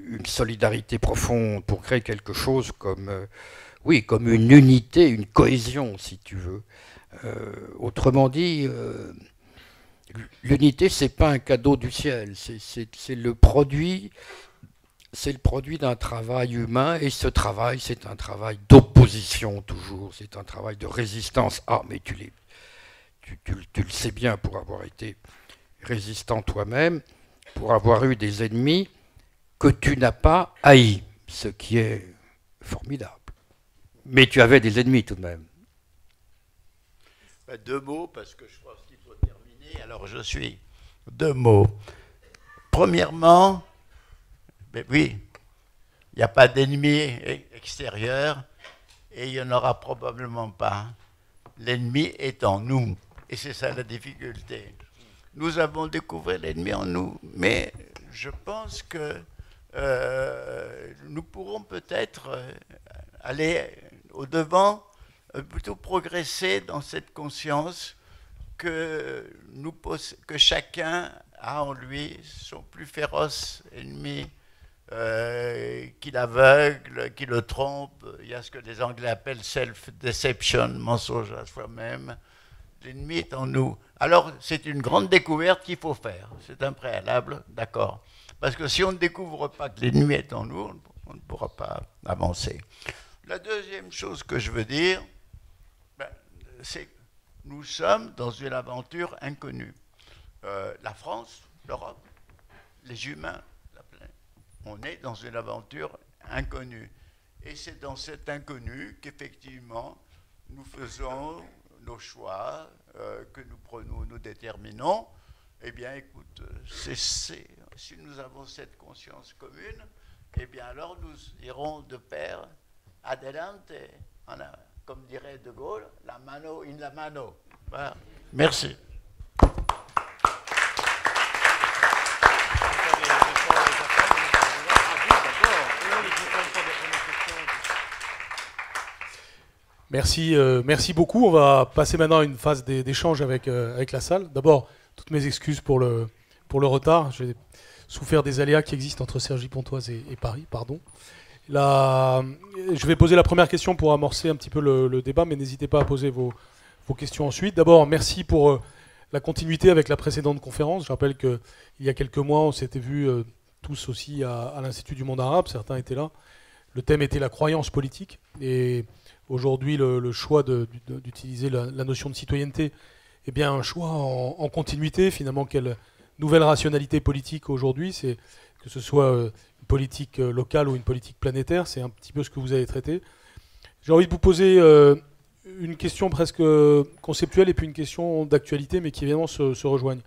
une solidarité profonde, pour créer quelque chose comme, comme une unité, une cohésion, si tu veux. Autrement dit, l'unité, c'est pas un cadeau du ciel, c'est le produit c'est le produit d'un travail humain, et ce travail, c'est un travail d'opposition toujours, c'est un travail de résistance. Ah, mais tu le sais bien pour avoir été résistant toi-même, pour avoir eu des ennemis que tu n'as pas haïs, ce qui est formidable. Mais tu avais des ennemis tout de même. Deux mots, parce que je pense qu'il faut terminer. Alors je suis deux mots. Premièrement, ben oui, il n'y a pas d'ennemi extérieur et il n'y en aura probablement pas. L'ennemi est en nous et c'est ça la difficulté. Nous avons découvert l'ennemi en nous, mais je pense que nous pourrons peut-être aller au-devant, plutôt progresser dans cette conscience que chacun a en lui son plus féroce ennemi qui l'aveugle, qui le trompe. Il y a ce que les Anglais appellent self-deception, mensonge à soi-même. L'ennemi est en nous. Alors, c'est une grande découverte qu'il faut faire. C'est un préalable, d'accord. Parce que si on ne découvre pas que l'ennemi est en nous, on ne pourra pas avancer. La deuxième chose que je veux dire, c'est que nous sommes dans une aventure inconnue. La France, l'Europe, les humains, on est dans une aventure inconnue. Et c'est dans cet inconnu qu'effectivement, nous faisons nos choix, que nous prenons, nous déterminons. Eh bien, écoute, si nous avons cette conscience commune, eh bien alors nous irons de pair adelante, comme dirait De Gaulle, la mano in la mano. Voilà. Merci. Merci beaucoup. On va passer maintenant à une phase d'échange avec la salle. D'abord, toutes mes excuses pour le retard. J'ai souffert des aléas qui existent entre Cergy-Pontoise et Paris. Pardon. Je vais poser la première question pour amorcer un petit peu le débat, mais n'hésitez pas à poser vos questions ensuite. D'abord, merci pour la continuité avec la précédente conférence. Je rappelle qu'il y a quelques mois, on s'était vus tous aussi à l'Institut du monde arabe. Certains étaient là. Le thème était la croyance politique. Et aujourd'hui, le choix d'utiliser la notion de citoyenneté est bien un choix en continuité. Finalement, quelle nouvelle rationalité politique aujourd'hui, c'est que ce soit une politique locale ou une politique planétaire, c'est un petit peu ce que vous avez traité. J'ai envie de vous poser une question presque conceptuelle et puis une question d'actualité, mais qui évidemment se rejoignent.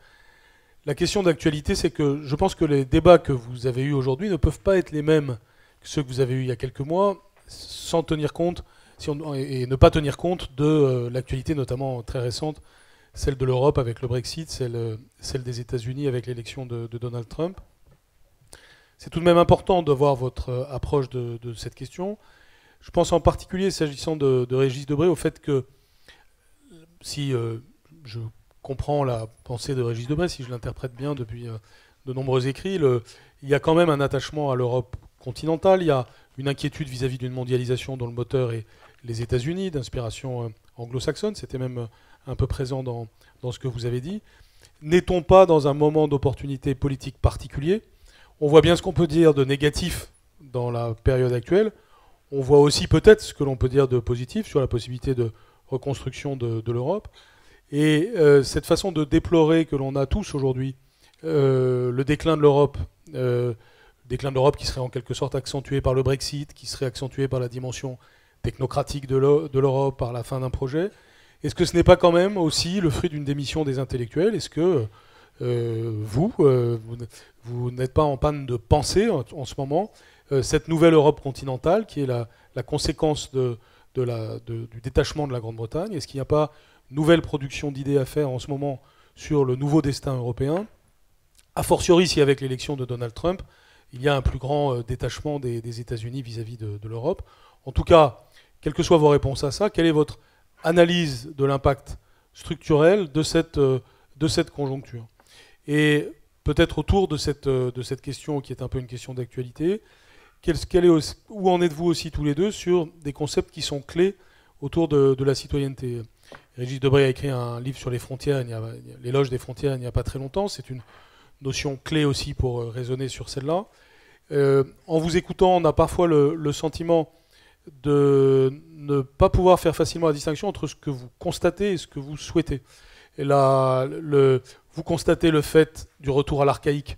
La question d'actualité, c'est que je pense que les débats que vous avez eus aujourd'hui ne peuvent pas être les mêmes que ceux que vous avez eus il y a quelques mois, sans tenir compte, et ne pas tenir compte de l'actualité notamment très récente, celle de l'Europe avec le Brexit, celle des États-Unis avec l'élection de Donald Trump. C'est tout de même important de voir votre approche de cette question. Je pense en particulier, s'agissant de Régis Debray, au fait que, si je comprends la pensée de Régis Debray, si je l'interprète bien depuis de nombreux écrits, il y a quand même un attachement à l'Europe continentale, il y a une inquiétude vis-à-vis d'une mondialisation dont le moteur est les États-Unis, d'inspiration anglo-saxonne, c'était même un peu présent dans ce que vous avez dit. N'est-on pas dans un moment d'opportunité politique particulier ? On voit bien ce qu'on peut dire de négatif dans la période actuelle. On voit aussi peut-être ce que l'on peut dire de positif sur la possibilité de reconstruction de l'Europe. Et cette façon de déplorer que l'on a tous aujourd'hui, le déclin de l'Europe qui serait en quelque sorte accentué par le Brexit, qui serait accentué par la dimension technocratique de l'Europe, par la fin d'un projet, est-ce que ce n'est pas quand même aussi le fruit d'une démission des intellectuels ? Est-ce que vous n'êtes pas en panne de penser en ce moment cette nouvelle Europe continentale qui est la conséquence du détachement de la Grande-Bretagne? Est-ce qu'il n'y a pas nouvelle production d'idées à faire en ce moment sur le nouveau destin européen? A fortiori, si avec l'élection de Donald Trump, il y a un plus grand détachement des États-Unis vis-à-vis de l'Europe. En tout cas, quelles que soient vos réponses à ça, quelle est votre analyse de l'impact structurel de cette conjoncture? Et peut-être autour de cette question qui est un peu une question d'actualité, où en êtes-vous aussi tous les deux sur des concepts qui sont clés autour de la citoyenneté? Régis Debray a écrit un livre sur les frontières, l'éloge des frontières, il n'y a pas très longtemps. C'est une notion clé aussi pour raisonner sur celle-là. En vous écoutant, on a parfois le sentiment de ne pas pouvoir faire facilement la distinction entre ce que vous constatez et ce que vous souhaitez. Et là, vous constatez le fait du retour à l'archaïque,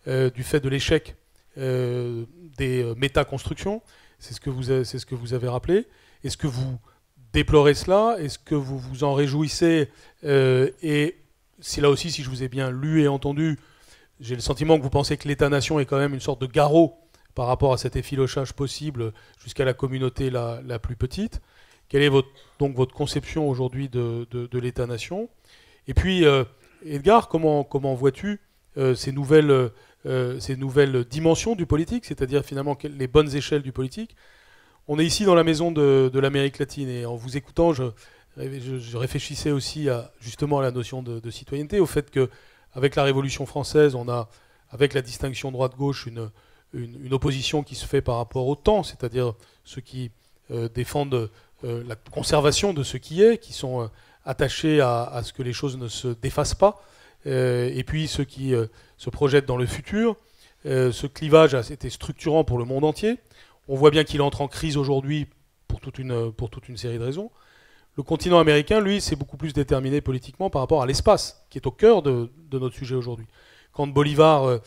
du fait de l'échec des métaconstructions, c'est ce que vous avez rappelé. Est-ce que vous déplorez cela? Est-ce que vous vous en réjouissez? Et c'est là aussi, si je vous ai bien lu et entendu, j'ai le sentiment que vous pensez que l'État-nation est quand même une sorte de garrot par rapport à cet effilochage possible jusqu'à la communauté la plus petite. Quelle est donc votre conception aujourd'hui de l'État-nation? Et puis, Edgar, comment vois-tu ces nouvelles dimensions du politique, c'est-à-dire finalement les bonnes échelles du politique? On est ici dans la maison de l'Amérique latine, et en vous écoutant, je réfléchissais aussi justement à la notion de citoyenneté, au fait qu'avec la Révolution française, on a, avec la distinction droite-gauche, une opposition qui se fait par rapport au temps, c'est-à-dire ceux qui défendent la conservation de ce qui est, qui sont attachés à ce que les choses ne se défassent pas, et puis ceux qui se projettent dans le futur. Ce clivage a été structurant pour le monde entier. On voit bien qu'il entre en crise aujourd'hui pour toute une série de raisons. Le continent américain, lui, s'est beaucoup plus déterminé politiquement par rapport à l'espace, qui est au cœur de notre sujet aujourd'hui. Quand Bolivar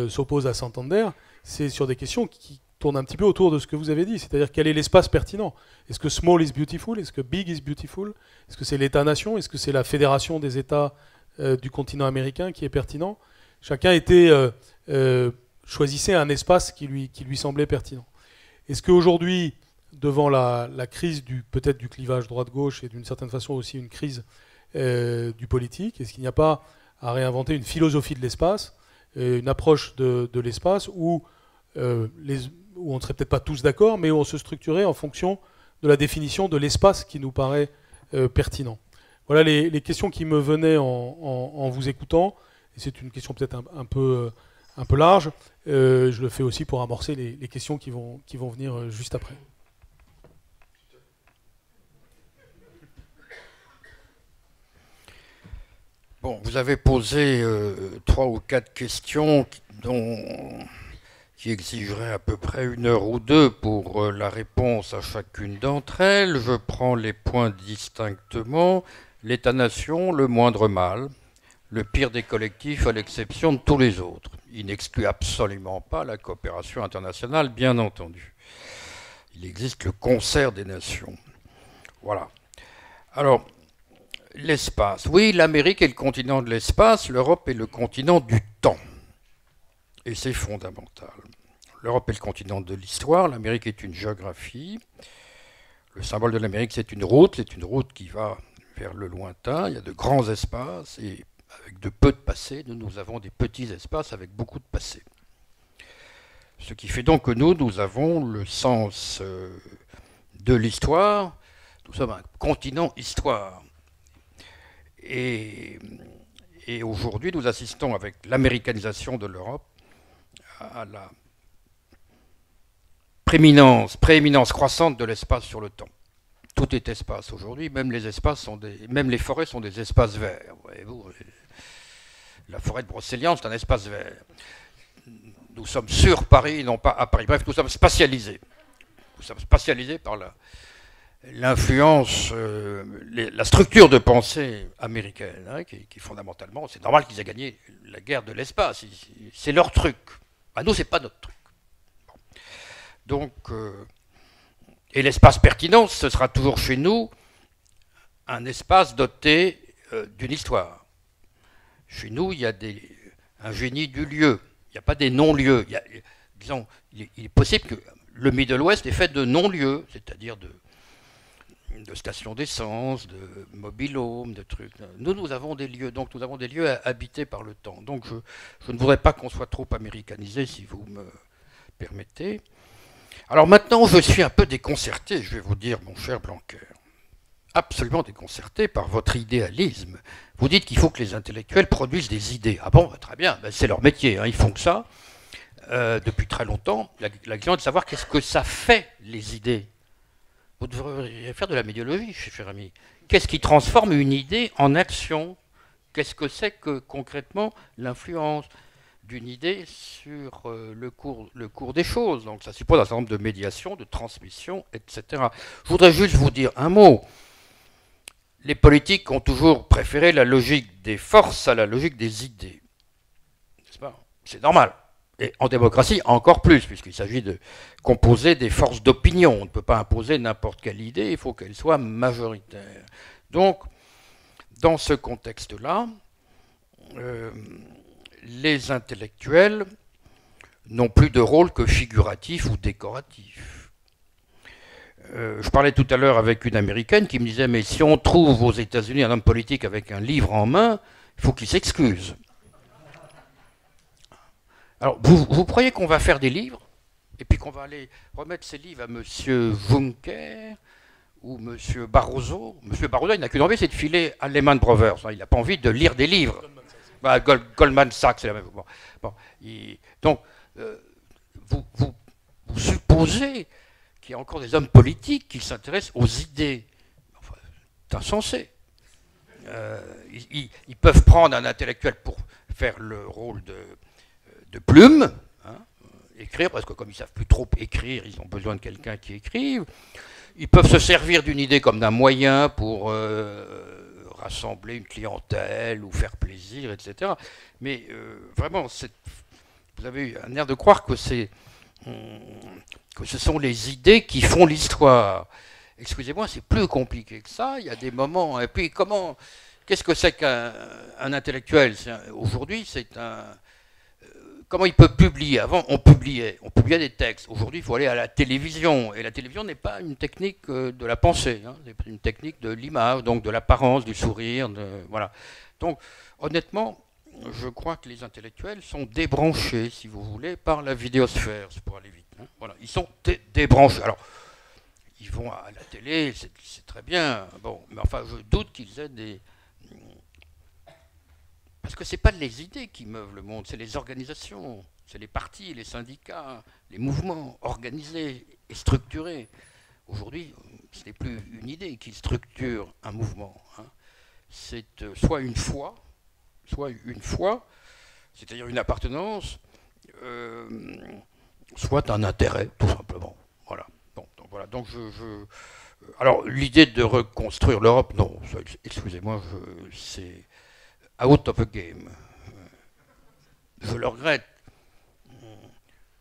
s'oppose à Santander, c'est sur des questions qui tournent un petit peu autour de ce que vous avez dit, c'est-à-dire quel est l'espace pertinent. Est-ce que small is beautiful? Est-ce que big is beautiful? Est-ce que c'est l'État-nation? Est-ce que c'est la fédération des États du continent américain qui est pertinent? Chacun choisissait un espace qui lui semblait pertinent. Est-ce qu'aujourd'hui, devant la crise peut-être du clivage droite-gauche et d'une certaine façon aussi une crise du politique, est-ce qu'il n'y a pas à réinventer une philosophie de l'espace, une approche de l'espace où on ne serait peut-être pas tous d'accord, mais où on se structurait en fonction de la définition de l'espace qui nous paraît pertinent? Voilà les questions qui me venaient en vous écoutant. Et c'est une question peut-être un peu large. Je le fais aussi pour amorcer les questions qui vont venir juste après. Bon, vous avez posé 3 ou 4 questions qui exigeraient à peu près 1 heure ou 2 pour la réponse à chacune d'entre elles. Je prends les points distinctement. L'État-nation, le moindre mal, le pire des collectifs à l'exception de tous les autres. Il n'exclut absolument pas la coopération internationale, bien entendu. Il existe le concert des nations. Voilà. Alors, l'espace. Oui, l'Amérique est le continent de l'espace, l'Europe est le continent du temps. Et c'est fondamental. L'Europe est le continent de l'histoire, l'Amérique est une géographie. Le symbole de l'Amérique, c'est une route qui va vers le lointain. Il y a de grands espaces, et avec de peu de passé, nous avons des petits espaces avec beaucoup de passé. Ce qui fait donc que nous avons le sens de l'histoire. Nous sommes un continent histoire. Et aujourd'hui, nous assistons avec l'américanisation de l'Europe à la prééminence croissante de l'espace sur le temps. Tout est espace aujourd'hui, même les forêts sont des espaces verts. Voyez-vous, la forêt de Brocéliande, c'est un espace vert. Nous sommes sur Paris, non pas à Paris. Bref, nous sommes spatialisés. Nous sommes spatialisés par l'influence, la structure de pensée américaine, hein, qui fondamentalement, c'est normal qu'ils aient gagné la guerre de l'espace. C'est leur truc. À nous, c'est pas notre truc. Bon. Donc, et l'espace pertinent, ce sera toujours chez nous un espace doté d'une histoire. Chez nous, il y a un génie du lieu. Il n'y a pas des non-lieux. Disons, il est possible que le Middle West est fait de non-lieux, c'est-à-dire de stations d'essence, de mobil-homes, de trucs. Nous avons des lieux, donc nous avons des lieux habités par le temps. Donc je ne voudrais pas qu'on soit trop américanisé, si vous me permettez. Alors maintenant, je suis un peu déconcerté, je vais vous dire, mon cher Blanquer. Absolument déconcerté par votre idéalisme. Vous dites qu'il faut que les intellectuels produisent des idées. Ah bon, très bien, ben c'est leur métier, hein, ils font que ça depuis très longtemps. La question est de savoir qu'est-ce que ça fait, les idées. Vous devriez faire de la médiologie, cher ami. Qu'est-ce qui transforme une idée en action? Qu'est-ce que c'est que concrètement l'influence d'une idée sur le cours des choses. Donc ça suppose un certain nombre de médiation, de transmission, etc. Je voudrais juste vous dire un mot. Les politiques ont toujours préféré la logique des forces à la logique des idées. N'est-ce pas ? C'est normal. Et en démocratie, encore plus, puisqu'il s'agit de composer des forces d'opinion. On ne peut pas imposer n'importe quelle idée, il faut qu'elle soit majoritaire. Donc, dans ce contexte-là, les intellectuels n'ont plus de rôle que figuratif ou décoratif. Je parlais tout à l'heure avec une Américaine qui me disait « Mais si on trouve aux États-Unis un homme politique avec un livre en main, il faut qu'il s'excuse. » Alors, vous croyez qu'on va faire des livres et puis qu'on va aller remettre ces livres à M. Juncker ou M. Barroso? M. Barroso, il n'a qu'une envie, c'est de filer à Lehman Brothers. Il n'a pas envie de lire des livres. Bah, Goldman Sachs, c'est la même chose. Bon, donc, vous supposez qu'il y a encore des hommes politiques qui s'intéressent aux idées. Enfin, c'est insensé. Ils peuvent prendre un intellectuel pour faire le rôle de plume, hein, écrire, parce que comme ils ne savent plus trop écrire, ils ont besoin de quelqu'un qui écrive. Ils peuvent se servir d'une idée comme d'un moyen pour rassembler une clientèle ou faire plaisir, etc. Mais vraiment, vous avez un air de croire que ce sont les idées qui font l'histoire. Excusez-moi, c'est plus compliqué que ça. Il y a des moments. Et puis, qu'est-ce que c'est qu'un intellectuel? Aujourd'hui, c'est un. Comment il peut publier? Avant, on publiait des textes. Aujourd'hui, il faut aller à la télévision. Et la télévision n'est pas une technique de la pensée, hein. C'est une technique de l'image, donc de l'apparence, du sourire. Voilà. Donc, honnêtement, je crois que les intellectuels sont débranchés, si vous voulez, par la vidéosphère, c'est pour aller vite. Hein. Voilà. Ils sont débranchés. Alors, ils vont à la télé, c'est très bien. Bon, mais enfin, je doute qu'ils aient des... Parce que ce n'est pas les idées qui meuvent le monde, c'est les organisations, c'est les partis, les syndicats, les mouvements organisés et structurés. Aujourd'hui, ce n'est plus une idée qui structure un mouvement. Hein. C'est soit une foi, c'est-à-dire une appartenance, soit un intérêt, tout simplement. Voilà. Voilà. Donc alors, l'idée de reconstruire l'Europe, non, excusez-moi, c'est out of the game. Je le regrette.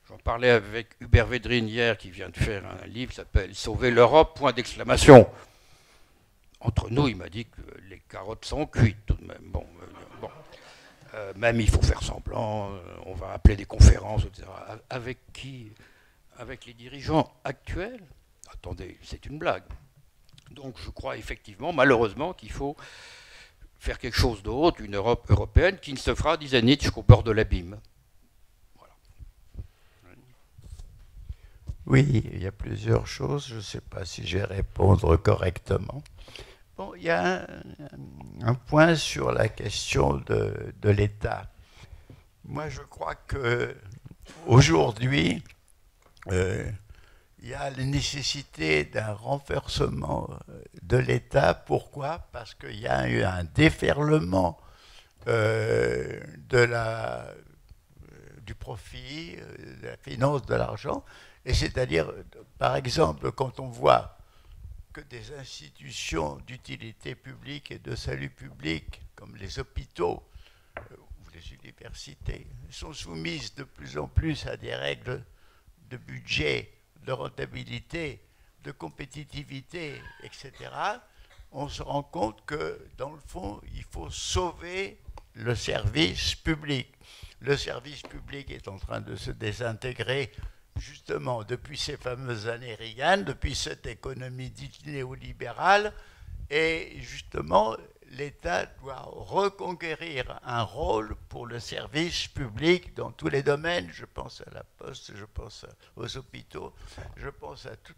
J'en parlais avec Hubert Védrine hier, qui vient de faire un livre qui s'appelle « Sauver l'Europe », point d'exclamation. Entre nous, il m'a dit que les carottes sont cuites tout de même. Bon. Même il faut faire semblant, on va appeler des conférences, etc. Avec qui? Avec les dirigeants actuels? Attendez, c'est une blague. Donc je crois effectivement, malheureusement, qu'il faut faire quelque chose d'autre, une Europe européenne qui ne se fera, disait Nietzsche, qu'au bord de l'abîme. Voilà. Oui, il y a plusieurs choses, je ne sais pas si je vais répondre correctement. Bon, il y a un point sur la question de l'État. Moi, je crois qu'aujourd'hui, il y a la nécessité d'un renversement de l'État. Pourquoi? Parce qu'il y a eu un déferlement du profit, de la finance, de l'argent. Et c'est-à-dire, par exemple, quand on voit que des institutions d'utilité publique et de salut public, comme les hôpitaux ou les universités, sont soumises de plus en plus à des règles de budget, de rentabilité, de compétitivité, etc., on se rend compte que, dans le fond, il faut sauver le service public. Le service public est en train de se désintégrer, justement, depuis ces fameuses années Reagan, depuis cette économie dite néolibérale, et justement, l'État doit reconquérir un rôle pour le service public dans tous les domaines. Je pense à la poste, je pense aux hôpitaux, je pense à tout,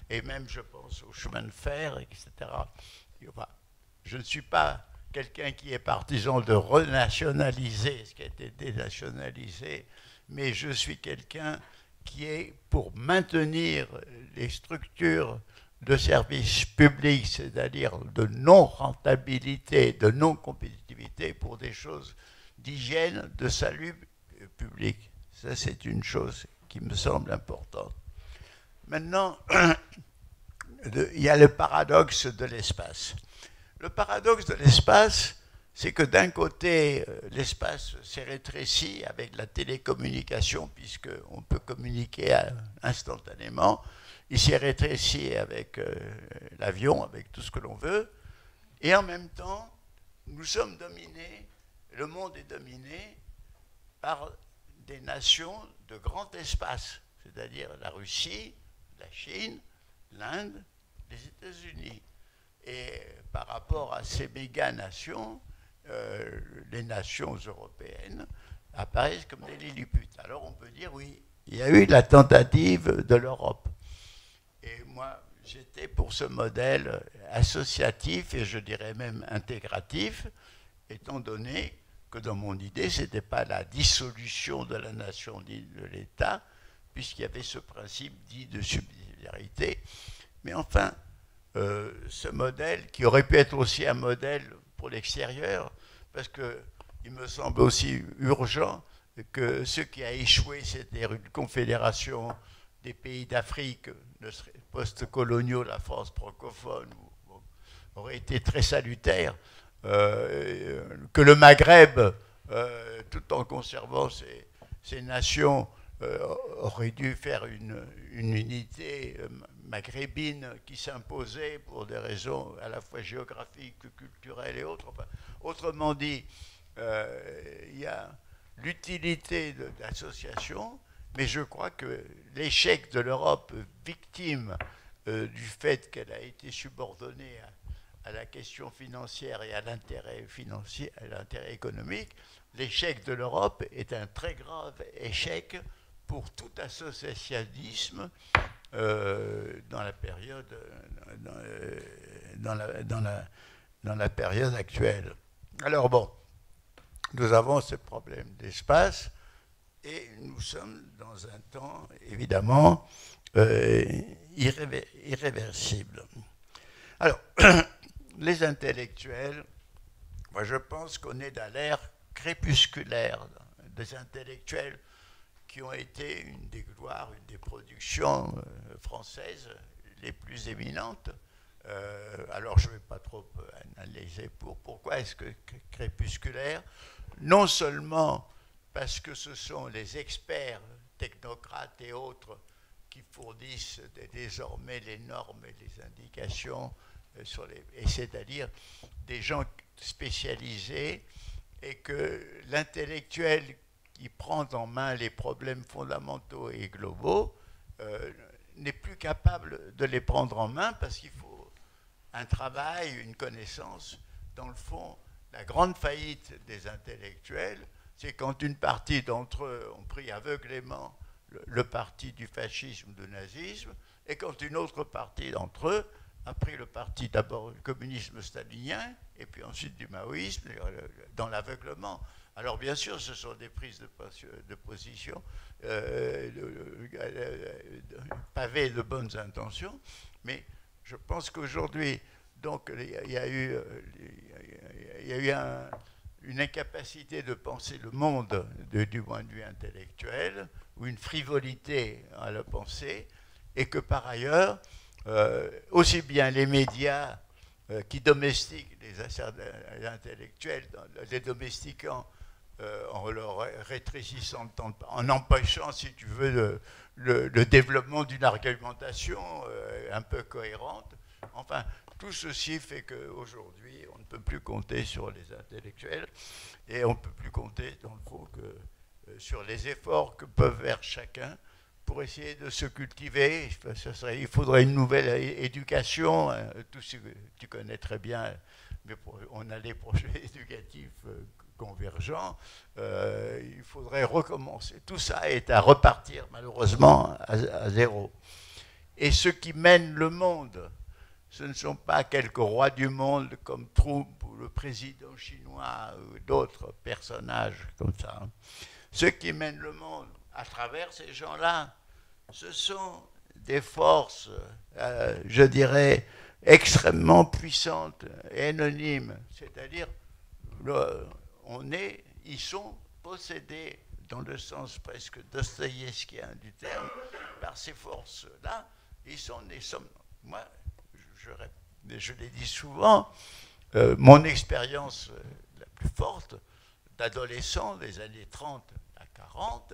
et même je pense aux chemins de fer, etc. Enfin, je ne suis pas quelqu'un qui est partisan de renationaliser ce qui a été dénationalisé, mais je suis quelqu'un qui est pour maintenir les structures de services publics, c'est-à-dire de non-rentabilité, de non-compétitivité pour des choses d'hygiène, de salut public. Ça, c'est une chose qui me semble importante. Maintenant, il y a le paradoxe de l'espace. Le paradoxe de l'espace, c'est que d'un côté, l'espace s'est rétréci avec la télécommunication, puisqu'on peut communiquer instantanément. Il s'est rétréci avec l'avion, avec tout ce que l'on veut. Et en même temps, nous sommes dominés, le monde est dominé par des nations de grand espace, c'est-à-dire la Russie, la Chine, l'Inde, les États-Unis. Et par rapport à ces méga-nations, les nations européennes apparaissent comme des lilliputes. Alors on peut dire, oui, il y a eu la tentative de l'Europe. Et moi, j'étais pour ce modèle associatif et je dirais même intégratif, étant donné que dans mon idée, ce n'était pas la dissolution de la nation ni de l'État, puisqu'il y avait ce principe dit de subsidiarité. Mais enfin, ce modèle, qui aurait pu être aussi un modèle pour l'extérieur, parce qu'il me semble aussi urgent que ce qui a échoué, c'était une confédération des pays d'Afrique post-coloniaux, la France francophone, aurait été très salutaire, que le Maghreb, tout en conservant ses nations, aurait dû faire une unité maghrébine qui s'imposait pour des raisons à la fois géographiques, culturelles et autres. Enfin, autrement dit, il y a l'utilité de l'association, mais je crois que l'échec de l'Europe, victime du fait qu'elle a été subordonnée à la question financière et à l'intérêt financier, à l'intérêt économique, l'échec de l'Europe est un très grave échec pour tout associationnisme dans la période dans la période actuelle. Alors bon, nous avons ce problème d'espace et nous sommes dans un temps évidemment irréversible. Alors, les intellectuels, moi je pense qu'on est dans l'ère crépusculaire des intellectuels qui ont été une des gloires, une des productions françaises les plus éminentes. Alors je ne vais pas trop analyser pourquoi est-ce que crépusculaire. Non seulement parce que ce sont les experts, technocrates et autres qui fournissent désormais les normes et les indications, et c'est-à-dire des gens spécialisés, et que l'intellectuel qui prend en main les problèmes fondamentaux et globaux n'est plus capable de les prendre en main parce qu'il faut un travail, une connaissance. Dans le fond, la grande faillite des intellectuels, c'est quand une partie d'entre eux ont pris aveuglément le parti du fascisme, du nazisme, et quand une autre partie d'entre eux a pris le parti d'abord du communisme stalinien, et puis ensuite du maoïsme, dans l'aveuglement. Alors bien sûr, ce sont des prises de position pavées de bonnes intentions, mais je pense qu'aujourd'hui, donc, il y a eu une incapacité de penser le monde du point de vue intellectuel, ou une frivolité à le penser, et que par ailleurs, aussi bien les médias qui domestiquent les intellectuels, les domestiquant en leur rétrécissant le temps, en empêchant, si tu veux, le développement d'une argumentation un peu cohérente. Enfin, tout ceci fait qu'aujourd'hui, on ne peut plus compter sur les intellectuels et on ne peut plus compter, dans le fond, sur les efforts que peuvent faire chacun pour essayer de se cultiver. Il faudrait une nouvelle éducation, tout ce que tu connais très bien, mais on a des projets éducatifs convergents, il faudrait recommencer. Tout ça est à repartir, malheureusement, à zéro. Et ce qui mène le monde, ce ne sont pas quelques rois du monde comme Trump ou le président chinois ou d'autres personnages comme ça. Ce qui mène le monde à travers ces gens-là, ce sont des forces, je dirais, extrêmement puissantes et anonymes. C'est-à-dire, on est ils sont possédés, dans le sens presque dostoïevskien du terme, par ces forces-là. Ils sont des sommes. Moi, je l'ai dit souvent, mon expérience la plus forte d'adolescent des années 30 à 40,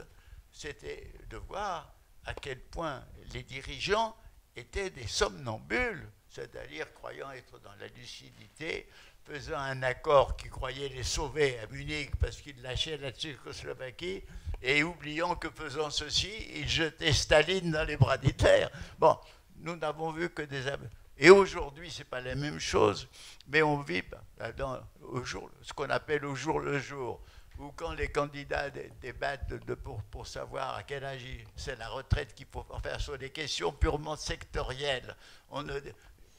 c'était de voir à quel point les dirigeants étaient des somnambules, c'est-à-dire croyant être dans la lucidité, faisant un accord qui croyait les sauver à Munich parce qu'ils lâchaient la Tchécoslovaquie, et oubliant que faisant ceci, ils jetaient Staline dans les bras d'Hitler. Bon, nous n'avons vu que des... Et aujourd'hui, ce n'est pas la même chose, mais on vit ce qu'on appelle au jour le jour, ou quand les candidats débattent pour savoir à quel âge c'est la retraite qu'il faut faire sur des questions purement sectorielles.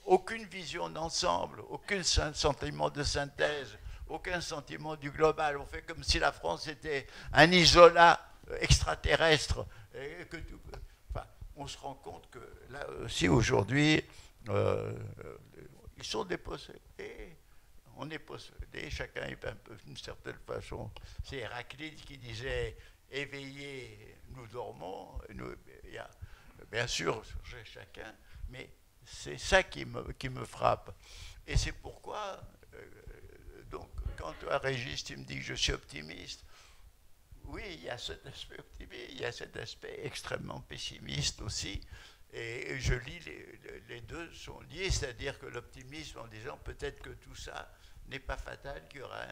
Aucune vision d'ensemble, aucun sentiment de synthèse, aucun sentiment du global. On fait comme si la France était un isolat extraterrestre. On se rend compte que là aussi aujourd'hui, ils sont dépossédés. On est possédé, chacun est un peu d'une certaine façon. C'est Héraclite qui disait éveillés, nous dormons. Il y a bien sûr chacun, mais c'est ça qui me frappe. Et c'est pourquoi, donc, quand toi, Régis, tu me dis que je suis optimiste, oui, il y a cet aspect optimiste, il y a cet aspect extrêmement pessimiste aussi. Et je lis les deux sont liés, c'est-à-dire que l'optimisme en disant peut-être que tout ça n'est pas fatal, qu'il y aura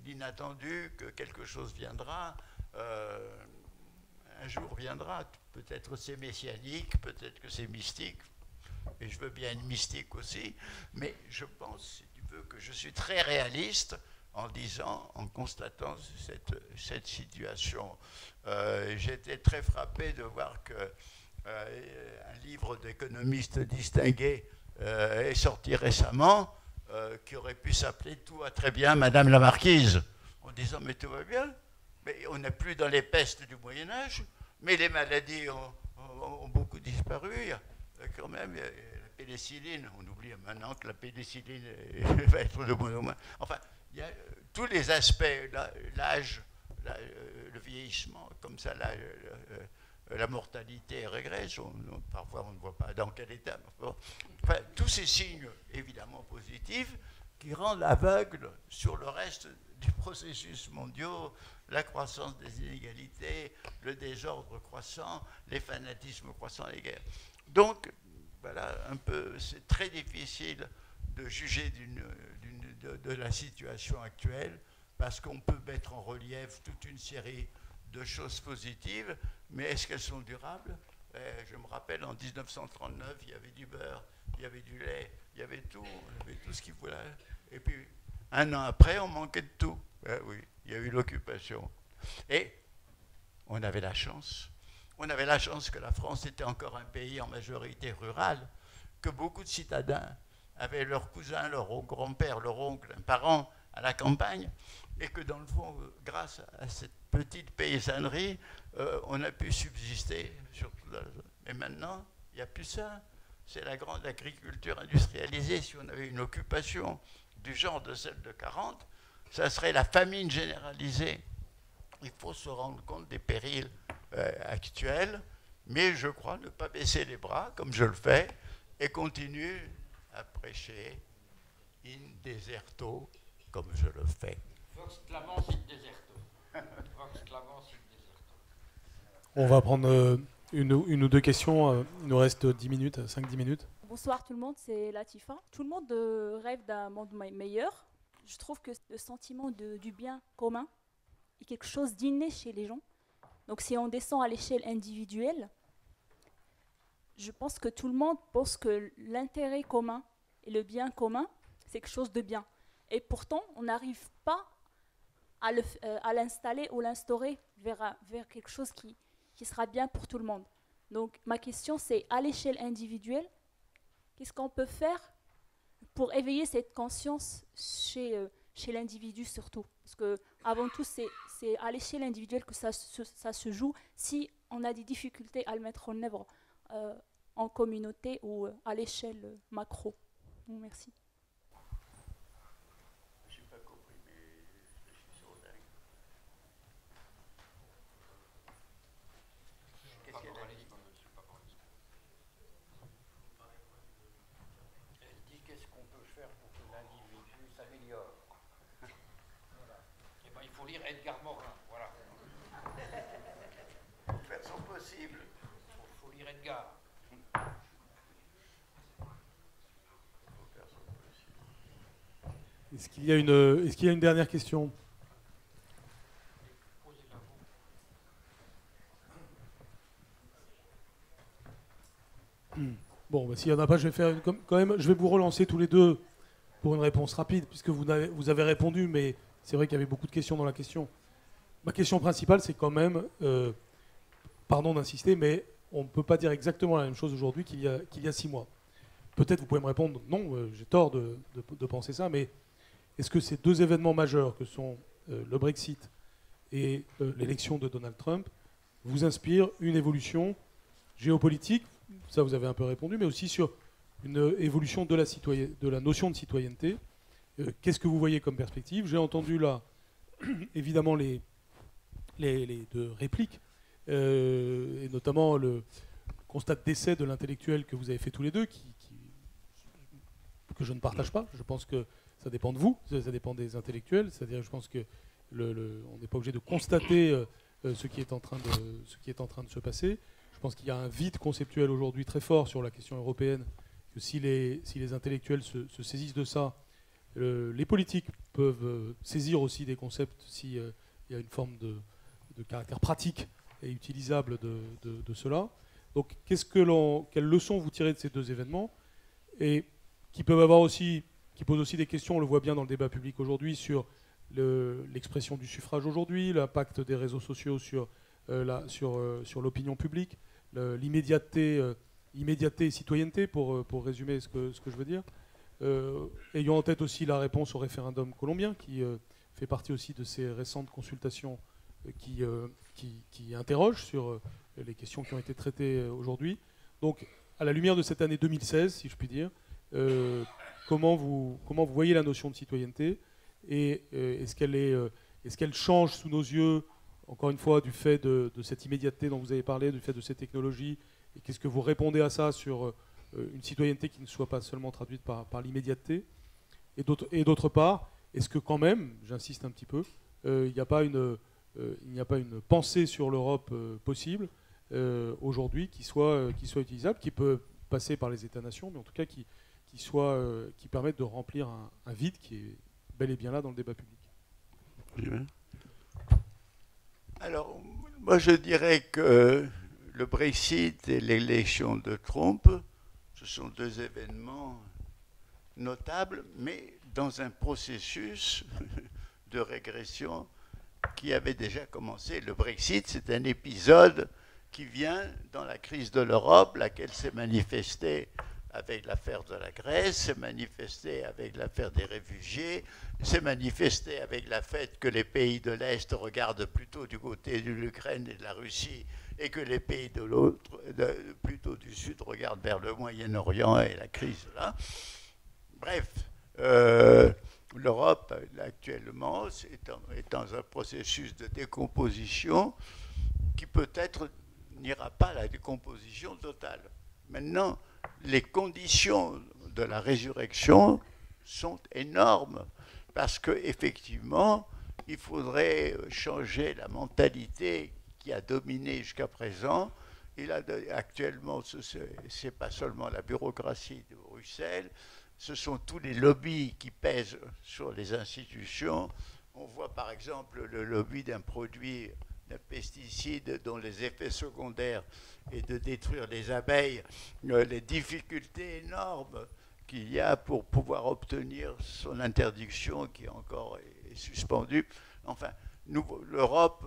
l'inattendu, que quelque chose viendra, un jour viendra. Peut-être c'est messianique, peut-être que c'est mystique, et je veux bien être mystique aussi, mais je pense, si tu veux, que je suis très réaliste en constatant cette situation. J'étais très frappé de voir que un livre d'économistes distingués est sorti récemment, qui aurait pu s'appeler « Tout va très bien, Madame la Marquise », en disant « Mais tout va bien, mais on n'est plus dans les pestes du Moyen-Âge, mais les maladies ont beaucoup disparu, il y a quand même la pénicilline, on oublie maintenant que la pénicilline va être de moins en moins. Enfin, il y a tous les aspects, l'âge, le vieillissement, comme ça, la mortalité régresse, parfois on ne voit pas dans quel état. Enfin, tous ces signes évidemment positifs qui rendent aveugle sur le reste du processus mondial, la croissance des inégalités, le désordre croissant, les fanatismes croissants, les guerres. Donc, voilà, un peu, c'est très difficile de juger de la situation actuelle, parce qu'on peut mettre en relief toute une série de choses positives, mais est-ce qu'elles sont durables? Je me rappelle, en 1939, il y avait du beurre, il y avait du lait, il y avait tout ce qu'il voulait. Et puis, un an après, on manquait de tout. Oui, il y a eu l'occupation. Et on avait la chance. On avait la chance que la France était encore un pays en majorité rural, que beaucoup de citadins avaient leurs cousins, leur grand-père, leur oncle, un parent à la campagne, et que dans le fond, grâce à cette petite paysannerie, on a pu subsister. Et maintenant, il n'y a plus ça. C'est la grande agriculture industrialisée. Si on avait une occupation du genre de celle de 40, ça serait la famine généralisée. Il faut se rendre compte des périls actuels, mais je crois ne pas baisser les bras, comme je le fais, et continuer à prêcher in deserto, comme je le fais. Vox clamans in deserto. Vox clamans in deserto. On va prendre une ou deux questions. Il nous reste 10 minutes, 5-10 minutes. Bonsoir tout le monde, c'est Latifa. Tout le monde rêve d'un monde meilleur. Je trouve que le sentiment du bien commun est quelque chose d'inné chez les gens. Donc si on descend à l'échelle individuelle, je pense que tout le monde pense que l'intérêt commun et le bien commun, c'est quelque chose de bien. Et pourtant, on n'arrive pas à l'installer ou l'instaurer vers quelque chose qui sera bien pour tout le monde. Donc ma question, c'est à l'échelle individuelle, qu'est-ce qu'on peut faire pour éveiller cette conscience chez l'individu surtout? Parce qu'avant tout, c'est à l'échelle individuelle que ça se joue si on a des difficultés à le mettre en œuvre en communauté ou à l'échelle macro. Bon, merci. Je n'ai pas compris, mais je suis sur faut lire Edgar Morin, voilà. Faire son possible. Il faut lire Edgar. Est-ce qu'il y a une dernière question? Bon, bah, s'il n'y en a pas, je vais faire quand même. Je vais vous relancer tous les deux pour une réponse rapide, puisque vous avez répondu, mais c'est vrai qu'il y avait beaucoup de questions dans la question. Ma question principale, c'est quand même, pardon d'insister, mais on ne peut pas dire exactement la même chose aujourd'hui qu'il y a 6 mois. Peut-être vous pouvez me répondre, non, j'ai tort de penser ça, mais est-ce que ces deux événements majeurs que sont le Brexit et l'élection de Donald Trump vous inspirent une évolution géopolitique? Ça, vous avez un peu répondu, mais aussi sur une évolution de la notion de citoyenneté. Qu'est-ce que vous voyez comme perspective? J'ai entendu là, évidemment, les deux répliques, et notamment le constat de décès de l'intellectuel que vous avez fait tous les deux, que je ne partage pas. Je pense que ça dépend de vous, ça dépend des intellectuels. C'est-à-dire, je pense que on n'est pas obligé de constater ce qui est en train de se passer. Je pense qu'il y a un vide conceptuel aujourd'hui très fort sur la question européenne, que si les intellectuels se saisissent de ça, les politiques peuvent saisir aussi des concepts s'il y a une forme de caractère pratique et utilisable de cela. Donc, quelles leçons vous tirez de ces deux événements, et qui posent aussi des questions, on le voit bien dans le débat public aujourd'hui, sur l'expression du suffrage aujourd'hui, l'impact des réseaux sociaux sur l'opinion publique, l'immédiateté et citoyenneté, pour résumer ce que je veux dire. Ayant en tête aussi la réponse au référendum colombien, qui fait partie aussi de ces récentes consultations qui interrogent sur les questions qui ont été traitées aujourd'hui. Donc, à la lumière de cette année 2016, si je puis dire, comment vous voyez la notion de citoyenneté, et est-ce qu'elle change sous nos yeux, encore une fois, du fait de cette immédiateté dont vous avez parlé, du fait de ces technologies, et qu'est-ce que vous répondez à ça sur une citoyenneté qui ne soit pas seulement traduite par l'immédiateté, et d'autre part, est-ce que quand même, j'insiste un petit peu, il n'y a pas une pensée sur l'Europe possible aujourd'hui qui soit utilisable, qui peut passer par les États-nations, mais en tout cas qui permettent de remplir un vide qui est bel et bien là dans le débat public. Alors, moi je dirais que le Brexit et l'élection de Trump, ce sont deux événements notables, mais dans un processus de régression qui avait déjà commencé. Le Brexit, c'est un épisode qui vient dans la crise de l'Europe, laquelle s'est manifestée avec l'affaire de la Grèce, s'est manifestée avec l'affaire des réfugiés, s'est manifestée avec le fait que les pays de l'Est regardent plutôt du côté de l'Ukraine et de la Russie, et que les pays de l'autre, plutôt du Sud, regardent vers le Moyen-Orient et la crise là. Bref, l'Europe, actuellement, est dans un processus de décomposition qui peut-être n'ira pas à la décomposition totale. Maintenant, les conditions de la résurrection sont énormes, parce qu'effectivement, il faudrait changer la mentalité qui a dominé jusqu'à présent. Et là, actuellement, ce n'est pas seulement la bureaucratie de Bruxelles, ce sont tous les lobbies qui pèsent sur les institutions. On voit par exemple le lobby d'un produit, d'un pesticide dont les effets secondaires est de détruire les abeilles, les difficultés énormes qu'il y a pour pouvoir obtenir son interdiction qui encore est suspendue. Enfin, l'Europe,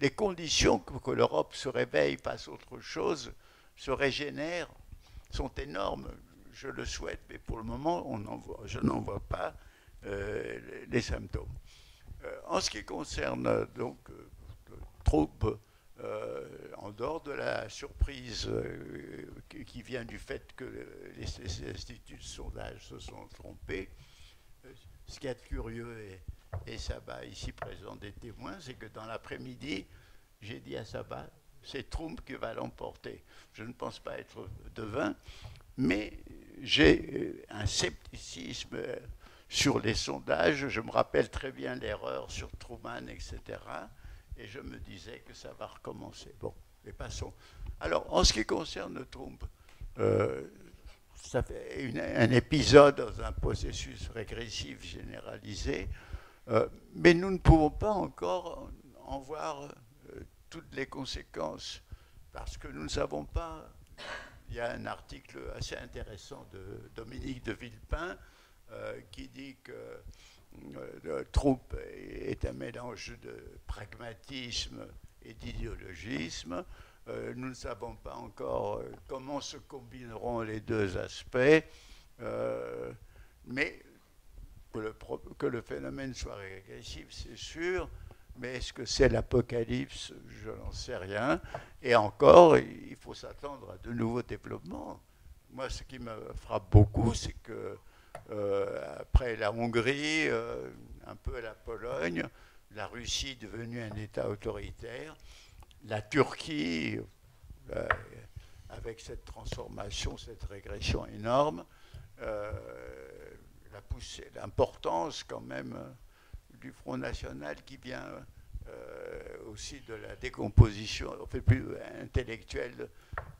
les conditions pour que l'Europe se réveille, fasse autre chose, se régénère, sont énormes. Je le souhaite, mais pour le moment, je n'en vois pas les symptômes. En ce qui concerne donc Trump, en dehors de la surprise qui vient du fait que les instituts de sondage se sont trompés, ce qui est curieux, et Saba ici présent des témoins, c'est que dans l'après-midi, j'ai dit à Saba, c'est Trump qui va l'emporter. Je ne pense pas être devin, mais j'ai un scepticisme sur les sondages. Je me rappelle très bien l'erreur sur Truman, etc. Et je me disais que ça va recommencer. Bon, mais passons. Alors, en ce qui concerne Trump, ça fait un épisode dans un processus régressif généralisé, mais nous ne pouvons pas encore en voir toutes les conséquences, parce que nous ne savons pas. Il y a un article assez intéressant de Dominique de Villepin qui dit que Trump est un mélange de pragmatisme et d'idéologisme. Nous ne savons pas encore comment se combineront les deux aspects, mais que le phénomène soit régressif, c'est sûr, mais est-ce que c'est l'apocalypse? Je n'en sais rien. Et encore, il faut s'attendre à de nouveaux développements. Moi, ce qui me frappe beaucoup, c'est que après la Hongrie, un peu la Pologne, la Russie devenue un État autoritaire, la Turquie, avec cette transformation, cette régression énorme, l'importance quand même du Front National qui vient aussi de la décomposition plus intellectuelle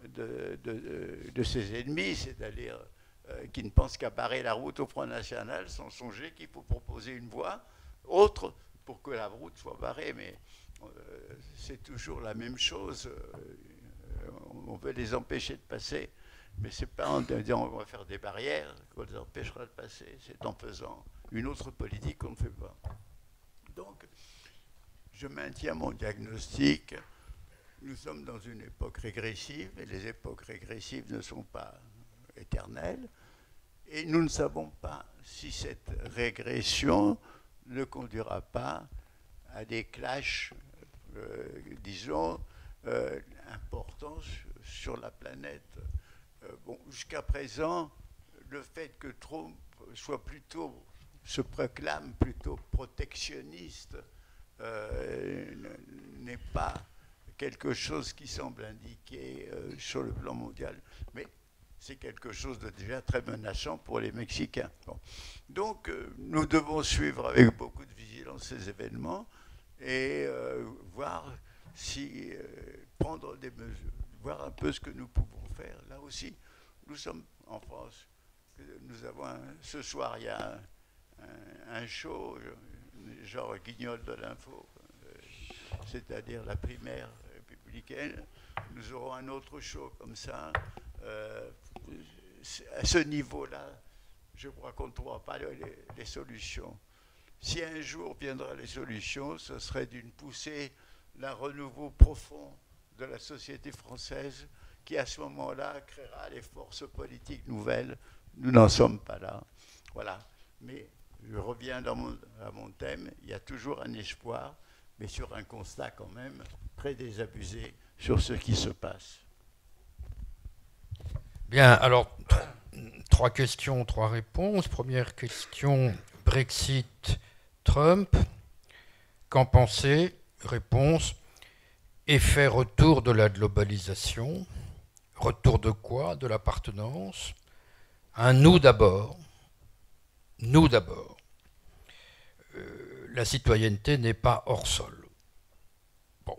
de ses ennemis, c'est-à-dire qui ne pensent qu'à barrer la route au Front National sans songer qu'il faut proposer une voie autre pour que la route soit barrée. Mais c'est toujours la même chose. On veut les empêcher de passer, mais ce n'est pas en disant on va faire des barrières qu'on les empêchera de passer, c'est en faisant une autre politique qu'on ne fait pas. Donc, je maintiens mon diagnostic. Nous sommes dans une époque régressive, et les époques régressives ne sont pas éternelles, et nous ne savons pas si cette régression ne conduira pas à des clashs, disons, importants sur la planète. Bon, jusqu'à présent, le fait que Trump se proclame plutôt protectionniste n'est pas quelque chose qui semble indiquer sur le plan mondial. Mais c'est quelque chose de déjà très menaçant pour les Mexicains. Bon. Donc, nous devons suivre avec beaucoup de vigilance ces événements et voir si prendre des mesures, voir un peu ce que nous pouvons faire. Là aussi, nous sommes en France. Nous avons ce soir, il y a un show, genre Guignol de l'info, c'est-à-dire la primaire républicaine. Nous aurons un autre show comme ça. À ce niveau-là, je crois qu'on ne trouvera pas les solutions. Si un jour viendra les solutions, ce serait d'une poussée, d'un renouveau profond de la société française qui, à ce moment-là, créera les forces politiques nouvelles. Nous n'en sommes pas là. Voilà. Mais je reviens à mon thème. Il y a toujours un espoir, mais sur un constat quand même très désabusé sur ce qui se passe. Bien, alors, 3 questions, 3 réponses. Première question, Brexit, Trump. Qu'en pensez? Réponse, effet retour de la globalisation. Retour de quoi? De l'appartenance. Un nous d'abord. Nous d'abord. La citoyenneté n'est pas hors sol. Bon.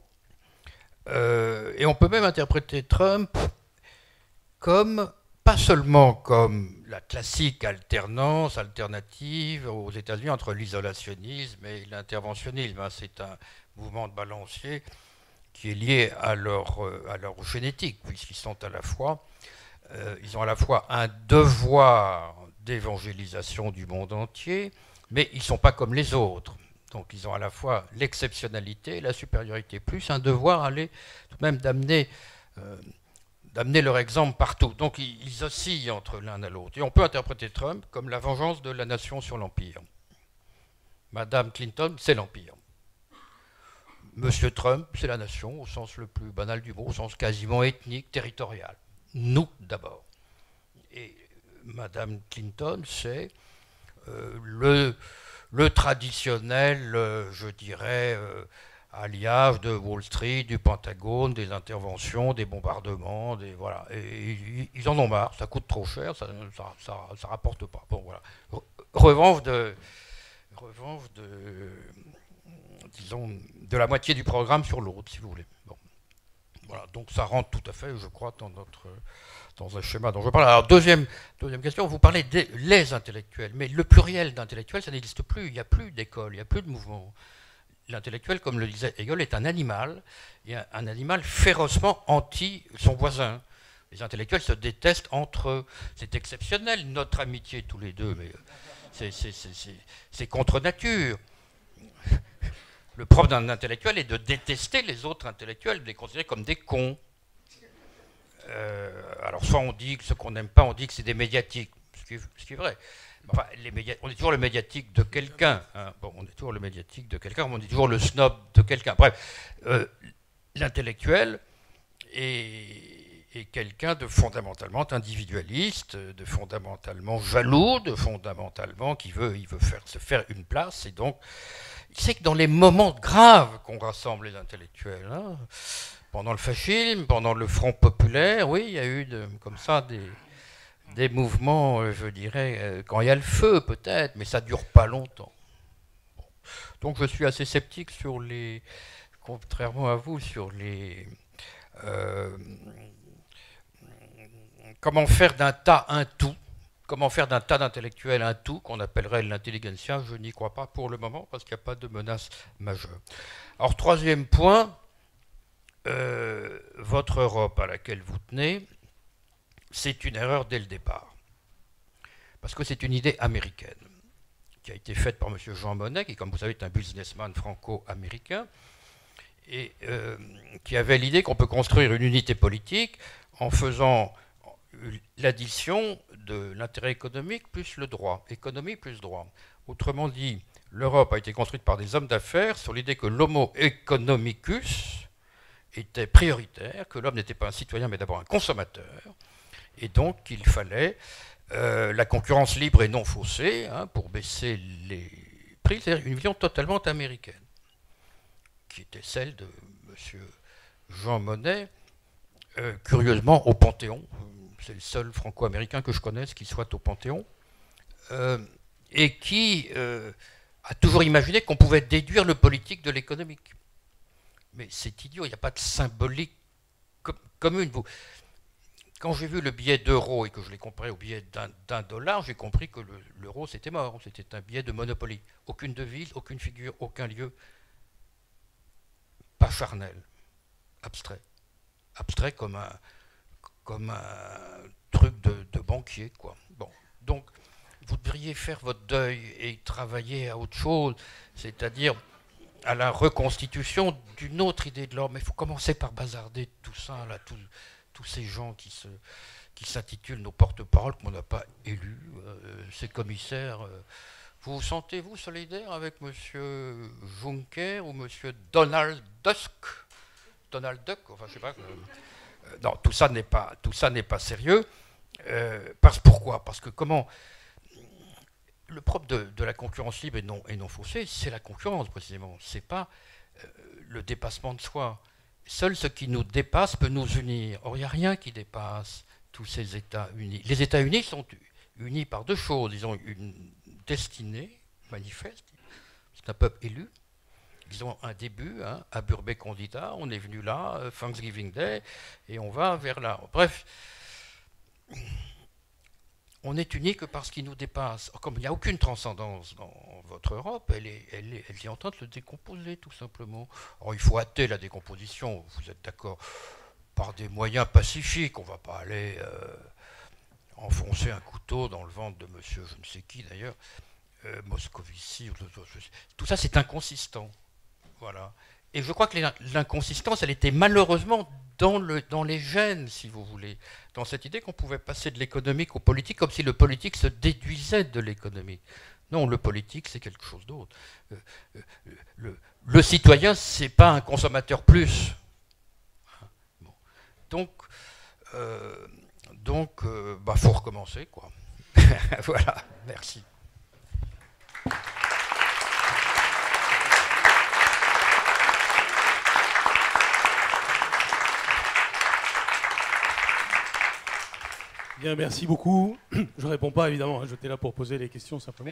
Et on peut même interpréter Trump comme, pas seulement comme la classique alternative aux États-Unis entre l'isolationnisme et l'interventionnisme. C'est un mouvement de balancier qui est lié à leur génétique, puisqu'ils sont ils ont à la fois un devoir d'évangélisation du monde entier, mais ils ne sont pas comme les autres. Donc ils ont à la fois l'exceptionnalité, la supériorité, plus un devoir tout de même d'amener leur exemple partout. Donc ils oscillent entre l'un et l'autre. Et on peut interpréter Trump comme la vengeance de la nation sur l'Empire. Madame Clinton, c'est l'Empire. Monsieur Trump, c'est la nation, au sens le plus banal du mot, au sens quasiment ethnique, territorial. Nous, d'abord. Et Madame Clinton, c'est le traditionnel, je dirais, alliage de Wall Street, du Pentagone, des interventions, des bombardements, voilà. Et ils en ont marre, ça coûte trop cher, ça rapporte pas. Bon, voilà. revanche disons, de la moitié du programme sur l'autre, si vous voulez. Bon. Voilà, donc ça rentre tout à fait, je crois, dans un schéma dont je parle. Alors, deuxième question, vous parlez des les intellectuels, mais le pluriel d'intellectuels, ça n'existe plus, il n'y a plus d'école, il n'y a plus de mouvement. L'intellectuel, comme le disait Hegel, est un animal, et un animal férocement anti son voisin. Les intellectuels se détestent entre eux. C'est exceptionnel, notre amitié tous les deux, mais c'est contre nature. Le propre d'un intellectuel est de détester les autres intellectuels, de les considérer comme des cons. Alors soit on dit que ce qu'on n'aime pas, on dit que c'est des médiatiques, ce qui est vrai. Enfin, on est toujours le médiatique de quelqu'un. Hein. Bon, on est toujours le médiatique de quelqu'un, on est toujours le snob de quelqu'un. Bref, l'intellectuel est quelqu'un de fondamentalement individualiste, de fondamentalement jaloux, de fondamentalement qui veut se faire une place. Et donc, c'est que dans les moments graves qu'on rassemble les intellectuels, hein, pendant le fascisme, pendant le Front populaire, oui, il y a eu comme ça des mouvements, je dirais, quand il y a le feu peut-être, mais ça ne dure pas longtemps. Bon. Donc je suis assez sceptique sur contrairement à vous, sur comment faire d'un tas un tout. Comment faire d'un tas d'intellectuels un tout, qu'on appellerait l'intelligentsia, je n'y crois pas pour le moment, parce qu'il n'y a pas de menace majeure. Alors, troisième point, votre Europe à laquelle vous tenez, c'est une erreur dès le départ. Parce que c'est une idée américaine, qui a été faite par M. Jean Monnet, qui, comme vous savez, est un businessman franco-américain, et qui avait l'idée qu'on peut construire une unité politique en faisant l'addition de l'intérêt économique plus le droit, économie plus droit. Autrement dit, l'Europe a été construite par des hommes d'affaires sur l'idée que l'homo economicus était prioritaire, que l'homme n'était pas un citoyen mais d'abord un consommateur, et donc qu'il fallait la concurrence libre et non faussée hein, pour baisser les prix, c'est-à-dire une vision totalement américaine, qui était celle de M. Jean Monnet, curieusement au Panthéon. C'est le seul franco-américain que je connaisse qui soit au Panthéon, et qui a toujours imaginé qu'on pouvait déduire le politique de l'économique. Mais c'est idiot, il n'y a pas de symbolique commune. Quand j'ai vu le billet d'euro et que je l'ai comparé au billet $1, j'ai compris que l'euro c'était mort, c'était un billet de Monopoly. Aucune devise, aucune figure, aucun lieu, pas charnel, abstrait. Abstrait comme un truc de banquier, quoi. Bon, donc, vous devriez faire votre deuil et travailler à autre chose, c'est-à-dire à la reconstitution d'une autre idée de l'homme. Mais il faut commencer par bazarder tout ça, là, tous ces gens qui s'intitulent nos porte-paroles qu'on n'a pas élus, ces commissaires. Vous sentez-vous solidaire avec M. Juncker ou M. Donald Duck, enfin je sais pas... non, tout ça n'est pas sérieux. Pourquoi ? Parce que le propre de la concurrence libre et non faussée, c'est la concurrence précisément. C'est pas le dépassement de soi. Seul ce qui nous dépasse peut nous unir. Or, il n'y a rien qui dépasse tous ces États unis. Les États unis sont unis par deux choses. Ils ont une destinée manifeste. C'est un peuple élu. Ils ont un début, hein, à Burbe Condita, on est venu là, Thanksgiving Day, et on va vers là. Bref, on est unis que parce qu'il nous dépasse. Comme il n'y a aucune transcendance dans votre Europe, elle est en train de se décomposer, tout simplement. Alors, il faut hâter la décomposition, vous êtes d'accord, par des moyens pacifiques. On ne va pas aller enfoncer un couteau dans le ventre de monsieur, je ne sais qui d'ailleurs, Moscovici. Tout ça, c'est inconsistant. Voilà. Et je crois que l'inconsistance, elle était malheureusement dans les gènes, si vous voulez, dans cette idée qu'on pouvait passer de l'économique au politique, comme si le politique se déduisait de l'économique. Non, le politique, c'est quelque chose d'autre. Le citoyen, c'est pas un consommateur plus. Bon. Donc, faut recommencer, quoi. Voilà, merci. Bien. bien, merci beaucoup. Je réponds pas, évidemment. Hein, j'étais là pour poser les questions, simplement.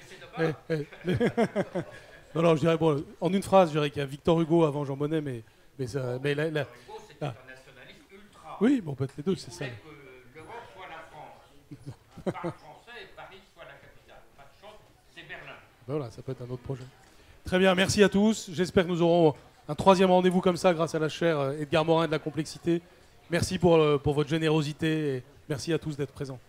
Non, non, je dirais, bon, en une phrase, je dirais qu'il y a Victor Hugo avant Jean Monnet, mais là, Hugo, c'était un nationaliste ultra. oui, bon, peut-être les deux, c'est ça. Il voulait que l'Europe soit la France. Parle français et Paris soit la capitale. Pas de chance, c'est Berlin. Voilà, ça peut être un autre projet. Très bien, merci à tous. J'espère que nous aurons un troisième rendez-vous comme ça grâce à la chaire Edgar Morin de la complexité. Merci pour votre générosité et merci à tous d'être présents.